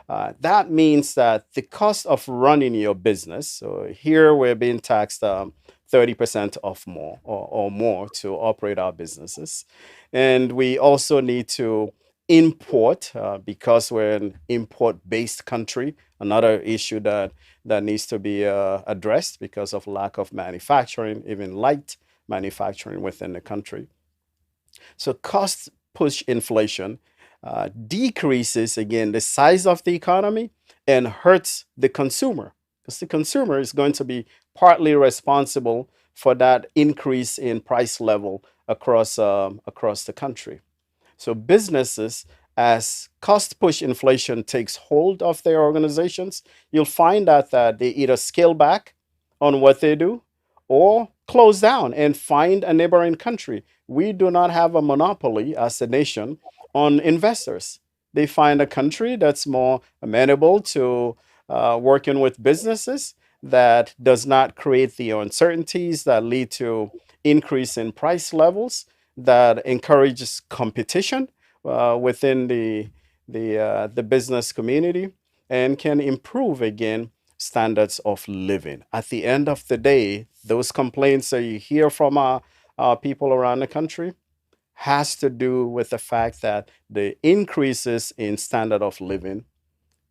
That means that the cost of running your business, so here we're being taxed 30% of more or more to operate our businesses. And we also need to import because we're an import based country, another issue that needs to be addressed because of lack of manufacturing, even light manufacturing within the country. So cost push inflation decreases again the size of the economy and hurts the consumer because the consumer is going to be partly responsible for that increase in price level across the country. So businesses, as cost push inflation takes hold of their organizations, you'll find that they either scale back on what they do or close down and find a neighboring country. We do not have a monopoly as a nation on investors. They find a country that's more amenable to working with businesses that does not create the uncertainties that lead to increase in price levels that encourages competition within the business community and can improve again standards of living. At the end of the day, those complaints that you hear from people around the country has to do with the fact that the increases in standard of living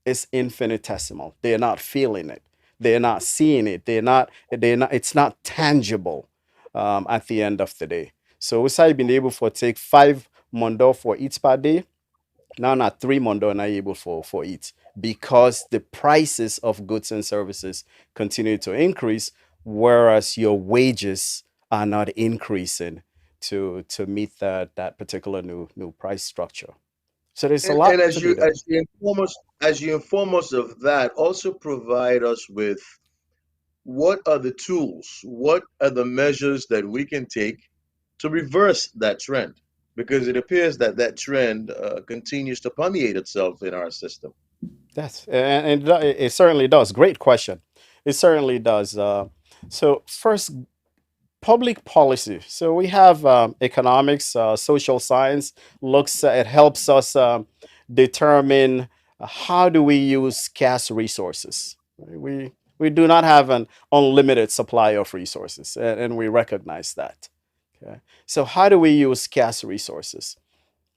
is infinitesimal. They're not feeling it. They're not seeing it. They're not, it's not tangible at the end of the day. So we say being able to take 5 mondo for each per day, now not 3 mondo are able for each because the prices of goods and services continue to increase, whereas your wages are not increasing to meet that particular new price structure. So there's a And lot to as do you there. inform us of that, also provide us with what are the tools, what are the measures that we can take to reverse that trend? Because it appears that that trend continues to permeate itself in our system. Yes, and it certainly does. Great question. It certainly does. So first, public policy. So we have economics, social science looks it helps us determine how do we use scarce resources. We do not have an unlimited supply of resources, and we recognize that. Okay. So how do we use scarce resources?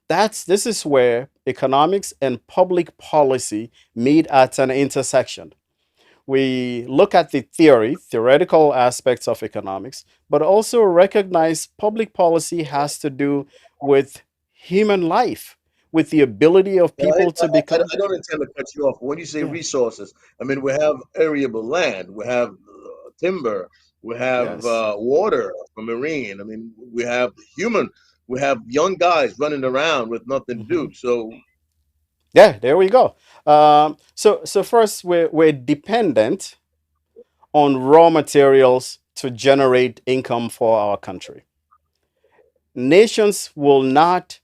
This is where economics and public policy meet at an intersection. We look at the theoretical aspects of economics, but also recognize public policy has to do with human life, with the ability of Now, people to become. I don't intend to cut you off. When you say Yeah. resources, I mean, we have arable land, we have timber, we have Yes. water for marine. I mean, we have human, we have young guys running around with nothing to Hmm. do. So, Yeah, there we go. So first, we're dependent on raw materials to generate income for our country. Nations will not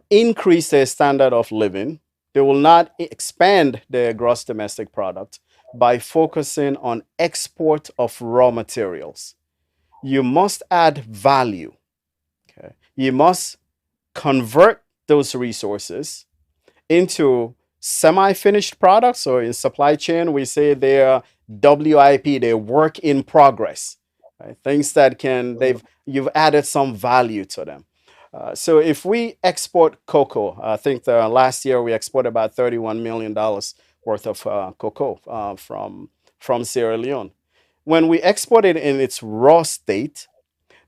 increase their standard of living, they will not expand their gross domestic product by focusing on export of raw materials. You must add value. Okay? You must convert those resources into semi-finished products, or in supply chain we say they're WIP, they're work in progress, right? Things that can mhm. they've you've added some value to them. So if we export cocoa, I think the last year we exported about $31 million worth of cocoa from Sierra Leone. When we export it in its raw state,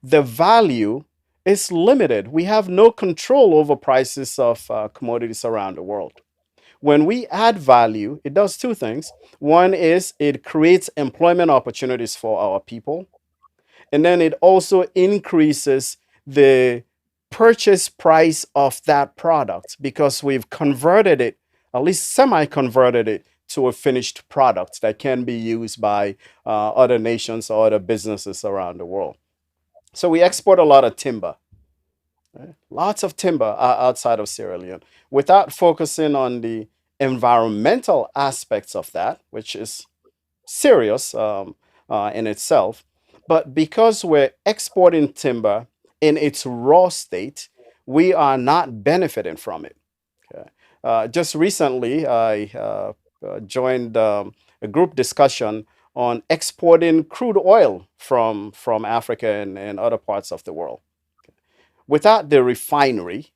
the value is limited. We have no control over prices of commodities around the world. When we add value, it does two things. One is it creates employment opportunities for our people, and then it also increases the purchase price of that product because we've converted it, at least semi converted it, to a finished product that can be used by other nations or other businesses around the world. So we export a lot of timber, right? Lots of timber outside of Sierra Leone without focusing on the environmental aspects of that, which is serious in itself. But because we're exporting timber in its raw state, we are not benefiting from it. Okay? Just recently, I joined a group discussion on exporting crude oil from Africa and other parts of the world. Without the refinery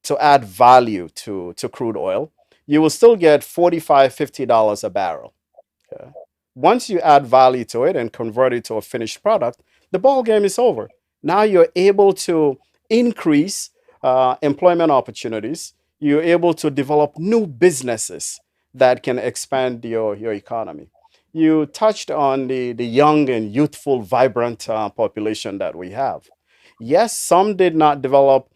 to add value to crude oil, you will still get $45, $50 a barrel. Okay? Once you add value to it and convert it to a finished product, the ball game is over. Now you're able to increase employment opportunities. You're able to develop new businesses that can expand your economy. You touched on the young and youthful, vibrant population that we have. Yes, some did not develop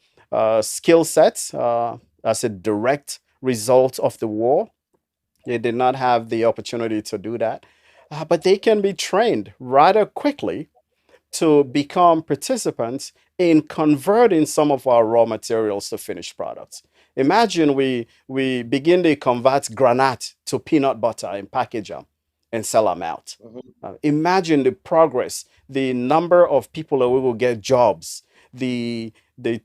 skill sets as a direct result of the war. They did not have the opportunity to do that, but they can be trained rather quickly to become participants in converting some of our raw materials to finished products. Imagine we begin to convert granite to peanut butter and package them and sell them out. Mhm. Imagine the progress, the number of people that we will get jobs, the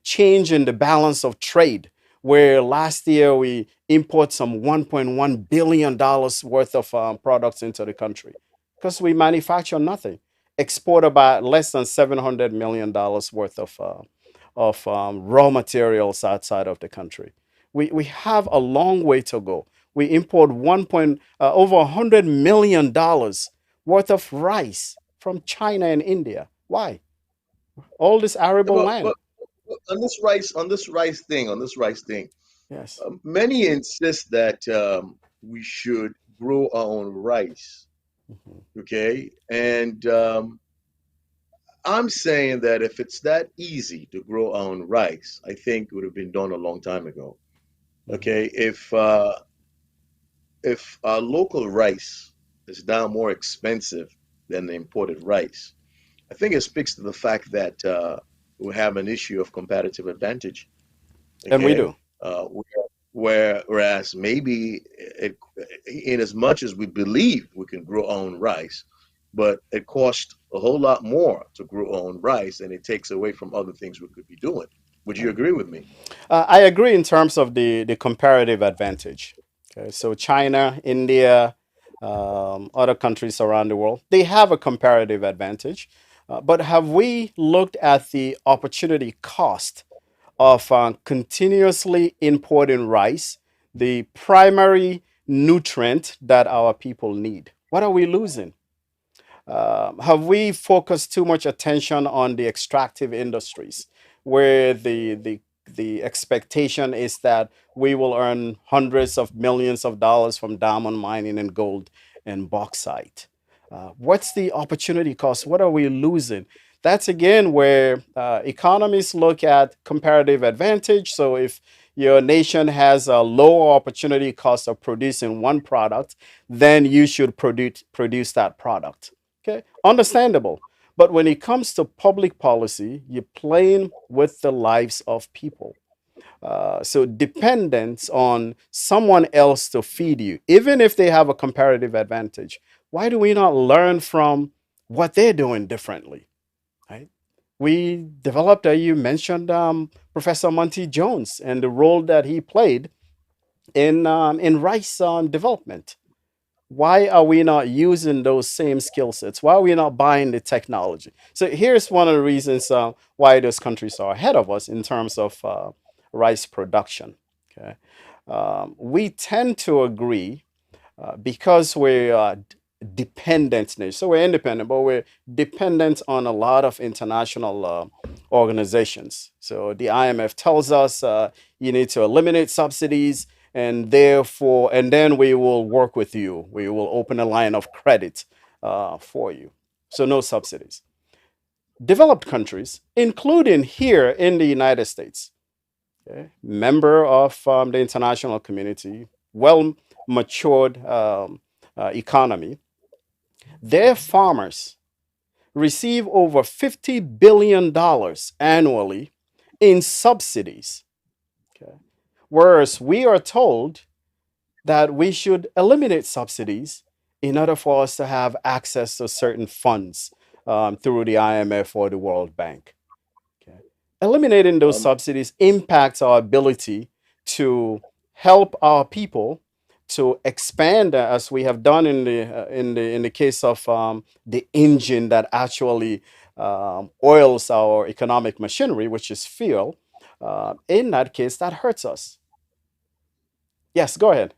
change in the balance of trade where last year we import some $1.1 billion worth of products into the country because we manufacture nothing, export about less than $700 million worth of raw materials outside of the country. We have a long way to go. We import over $100 million worth of rice from China and India. Why? All this arable land. But on this rice thing, Yes. many insist that we should grow our own rice. Mhm. Okay, and I'm saying that if it's that easy to grow our own rice, I think it would have been done a long time ago. Mhm. Okay, if our local rice is now more expensive than the imported rice, I think it speaks to the fact that we have an issue of competitive advantage. And we Okay, do. whereas maybe in as much as we believe we can grow our own rice, but it costs a whole lot more to grow our own rice, and it takes away from other things we could be doing. Would you Yeah. agree with me? I agree in terms of the comparative advantage. Okay, so China, India, other countries around the world, they have a comparative advantage. But have we looked at the opportunity cost of continuously importing rice, the primary nutrient that our people need? What are we losing? Have we focused too much attention on the extractive industries, where the expectation is that we will earn hundreds of millions of dollars from diamond mining and gold and bauxite? What's the opportunity cost? What are we losing? That's again where economists look at comparative advantage. So if your nation has a lower opportunity cost of producing one product, then you should produce that product. Okay, understandable. But when it comes to public policy, you're playing with the lives of people. So dependence on someone else to feed you, even if they have a comparative advantage, why do we not learn from what they're doing differently? Right? We developed, you mentioned Professor Monty Jones and the role that he played in rice development. Why are we not using those same skill sets? Why are we not buying the technology? So here's one of the reasons why those countries are ahead of us in terms of rice production. Okay, we tend to agree because we're dependent. So we're independent, but we're dependent on a lot of international organizations. So the IMF tells us you need to eliminate subsidies, and therefore, and then we will work with you. We will open a line of credit for you. So no subsidies. Developed countries, including here in the United States, okay, member of the international community, well matured economy, their farmers receive over $50 billion annually in subsidies. Okay. Whereas we are told that we should eliminate subsidies in order for us to have access to certain funds through the IMF or the World Bank. Okay. Eliminating those Um, subsidies impacts our ability to help our people to expand, as we have done in the case of the engine that actually oils our economic machinery, which is fuel. In that case, that hurts us. Yes, go ahead.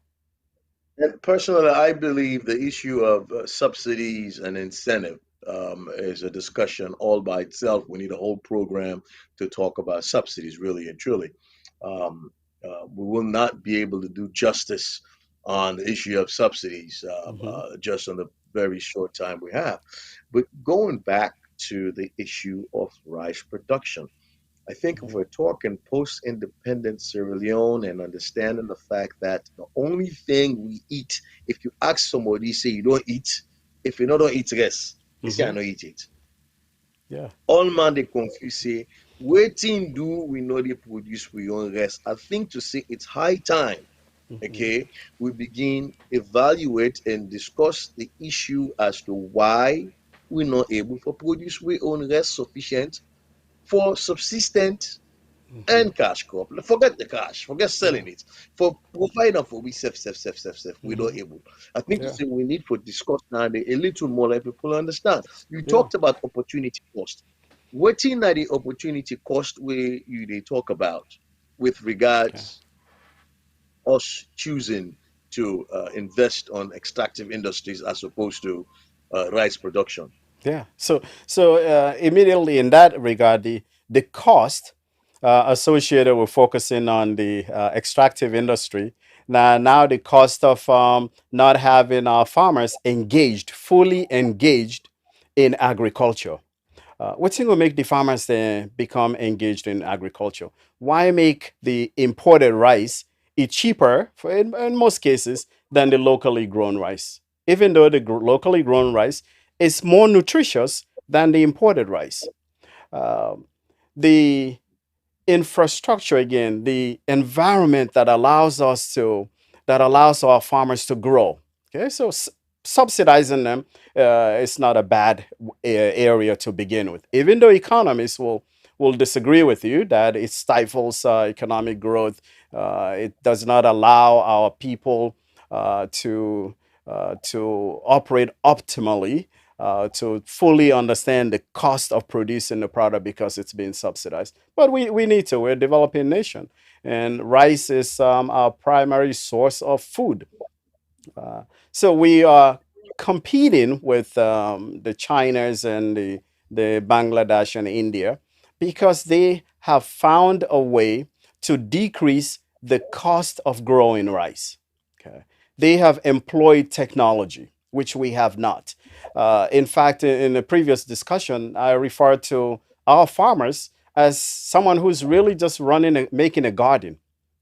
and personally, I believe the issue of subsidies and incentive is a discussion all by itself. We need a whole program to talk about subsidies, really and truly. Um, we will not be able to do justice on the issue of subsidies Hmm. just on the very short time we have. But going back to the issue of rice production, I think if Hmm. we're talking post-independent Sierra Leone and understanding the fact that the only thing we eat, if you ask somebody, say you don't eat, if you don't eat rice, you say I Hmm. don't eat it. Yeah. All man they confuse say, waiting do we know they produce we own rest. I think to say it's high time, Hmm. okay, we begin evaluate and discuss the issue as to why we're not able to produce we own rest sufficient for subsistence Hmm. and cash crop. Forget the cash, forget Yeah. selling it. For providing for we safe, we Hmm. not able. I think to Yeah. say we need to discuss now a little more like people understand. You Yeah. talked about opportunity cost. What in that the opportunity cost where you they talk about with Okay. regards us choosing to invest on extractive industries as opposed to rice production? Yeah. So immediately in that regard, the cost associated with focusing on the extractive industry. Now the cost of not having our farmers engaged, fully engaged in agriculture. What thing will make the farmers become engaged in agriculture? Why make the imported rice cheaper in most cases than the locally grown rice? Even though the locally grown rice is more nutritious than the imported rice. Um, the infrastructure again, the environment that allows our farmers to grow. Okay, so subsidizing them is not a bad area to begin with, even though economists will disagree with you that it stifles economic growth. It does not allow our people to operate optimally, to fully understand the cost of producing the product because it's being subsidized. But we need to. We're a developing nation, and rice is our primary source of food. Uh, so we are competing with the Chinas and the Bangladesh and India because they have found a way to decrease the cost of growing rice. Okay. They have employed technology, which we have not. In fact, in the previous discussion, I referred to our farmers as someone who's really just making a garden.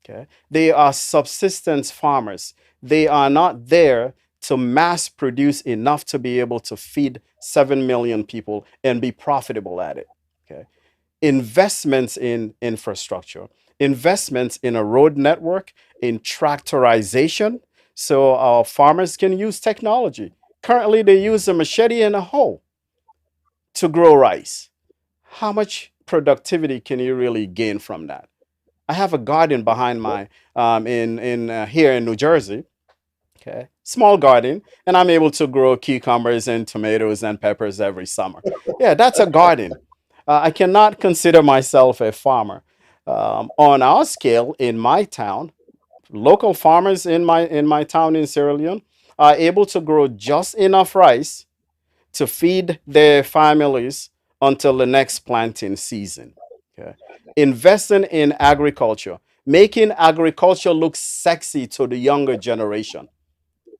Okay. They are subsistence farmers. They are not there to mass produce enough to be able to feed 7 million people and be profitable at it. Okay. Investments in infrastructure, investments in a road network, in tractorization, so our farmers can use technology. Currently, they use a machete and a hoe to grow rice. How much productivity can you really gain from that? I have a garden behind my in here in New Jersey. Okay, small garden, and I'm able to grow cucumbers and tomatoes and peppers every summer. Yeah, that's a garden. I cannot consider myself a farmer. On our scale, in my town, local farmers in my town in Sierra Leone are able to grow just enough rice to feed their families until the next planting season. Okay. Investing in agriculture, making agriculture look sexy to the younger generation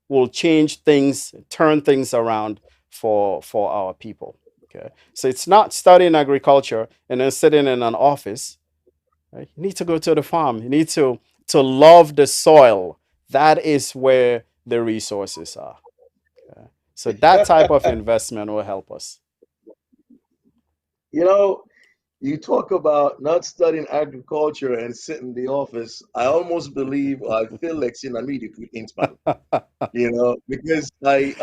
will change things, turn things around for our people. Okay. So it's not studying agriculture and then sitting in an office. Right? You need to go to the farm. You need to love the soil. That is where the resources are. Okay? So that type of investment will help us. You know, you talk about not studying agriculture and sitting in the office. I almost believe, or I feel like seeing a media inspired. Because I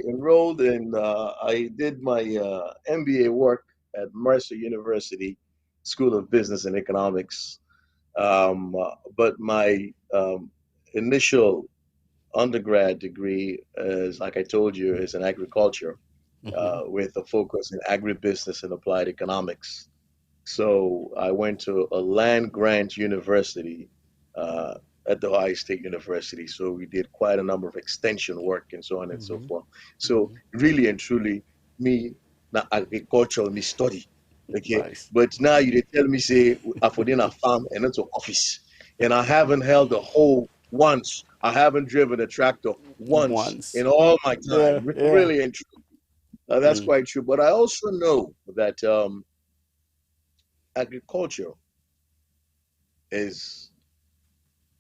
enrolled in I did my MBA work at Mercer University School of Business and Economics. But my initial undergrad degree is, like I told you, is in agriculture Hmm. with a focus in agribusiness and applied economics. So I went to a land grant university uh, at the Ohio State University. So we did quite a number of extension work and so on and so Hmm. forth. So Hmm. really and truly, me, na agriculture, me study. Okay. Nice. But now you dey tell me say I put in a farm and into office. And I haven't held a hoe once. I haven't driven a tractor once Once. in all my Yeah, time. yeah. Really and truly. That's Mm. quite true. But I also know that agriculture is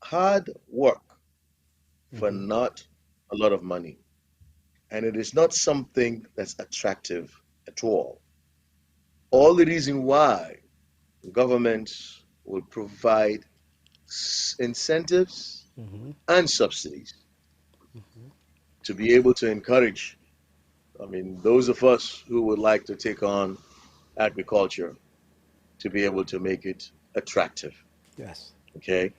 hard work for Hmm. not a lot of money. And it is not something that's attractive at all. All the reason why governments will provide incentives Hmm. and subsidies Hmm. to be able to encourage, I mean, those of us who would like to take on agriculture to be able to make it attractive. Yes. Okay.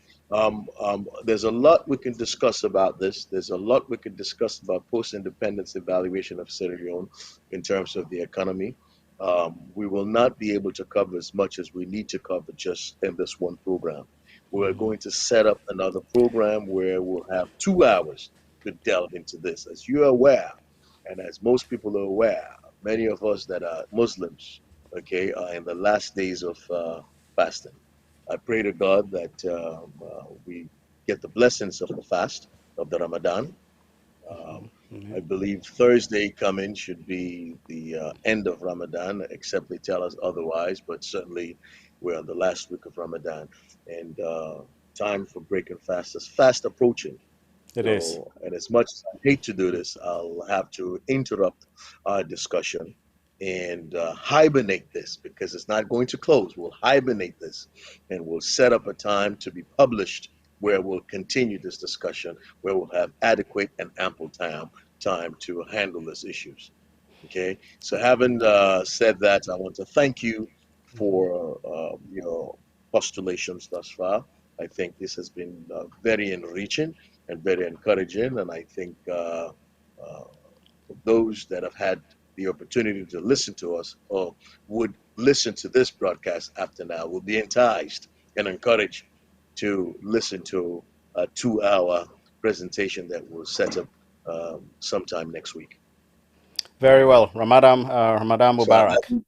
There's a lot we can discuss about this. There's a lot we can discuss about post-independence evaluation of Sierra Leone in terms of the economy. We will not be able to cover as much as we need to cover just in this one program. We're Mhm. going to set up another program where we'll have 2 hours to delve into this. As you're aware, and as most people are aware, many of us that are Muslims, okay, are in the last days of fasting. I pray to God that we get the blessings of the fast of the Ramadan. Um, I Mhm. believe Thursday coming should be the end of Ramadan, except they tell us otherwise. But certainly, we're on the last week of Ramadan, and time for breaking fast is fast approaching. It is. So, and as much as I hate to do this, I'll have to interrupt our discussion and hibernate this because it's not going to close. We'll hibernate this and we'll set up a time to be published where we'll continue this discussion, where we'll have adequate and ample time to handle these issues. Okay. So, having said that, I want to thank you Mhm. for your postulations thus far. I think this has been very enriching and very encouraging. And I think uh, those that have had the opportunity to listen to us or would listen to this broadcast after now will be enticed and encouraged to listen to a 2 hour presentation that we'll set up sometime next week. Very well. Ramadan So Mubarak.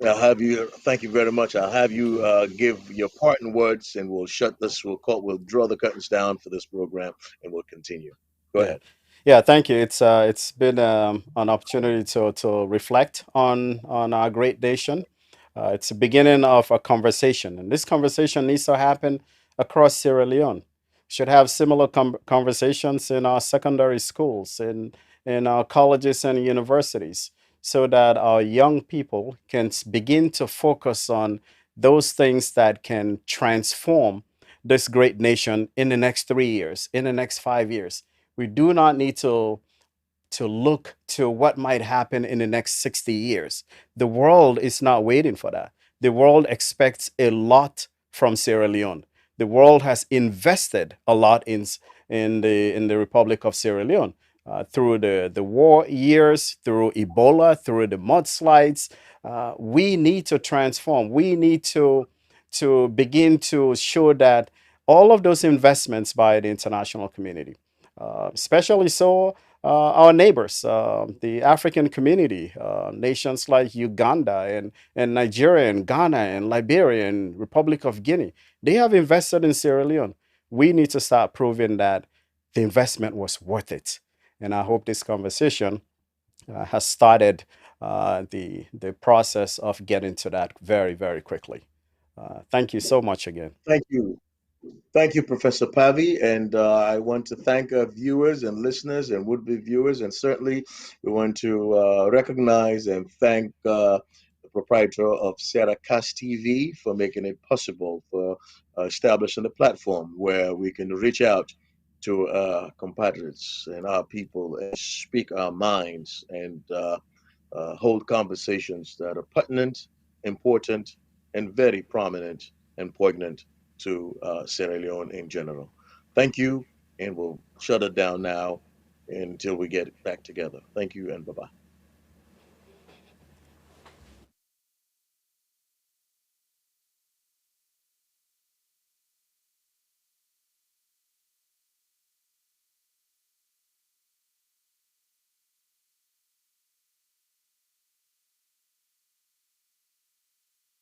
I'll have you. Thank you very much. I'll have you give your parting words, and we'll shut this. We'll draw the curtains down for this program, and we'll continue. Go Yeah. ahead. Yeah, thank you. It's been an opportunity to reflect on our great nation. It's the beginning of a conversation, and this conversation needs to happen across Sierra Leone. Should have similar conversations in our secondary schools, in our colleges and universities, so that our young people can begin to focus on those things that can transform this great nation in the next 3 years, in the next 5 years. We do not need to look to what might happen in the next 60 years. The world is not waiting for that. The world expects a lot from Sierra Leone. The world has invested a lot in the Republic of Sierra Leone through the war years, through Ebola, through the mudslides. We need to transform. We need to begin to show that all of those investments by the international community, especially so our neighbors, the African community, nations like Uganda and Nigeria and Ghana and Liberia and Republic of Guinea, they have invested in Sierra Leone. We need to start proving that the investment was worth it. And I hope this conversation has started the process of getting to that very, very quickly. Thank you so much again. Thank you. Thank you, Professor Pavi. And I want to thank our viewers and listeners and would be viewers. And certainly, we want to recognize and thank the proprietor of Sierra Cast TV for making it possible for establishing a platform where we can reach out to our compatriots and our people and speak our minds and hold conversations that are pertinent, important, and very prominent and poignant to Sierra Leone in general. Thank you, and we'll shut it down now until we get back together. Thank you, and bye bye.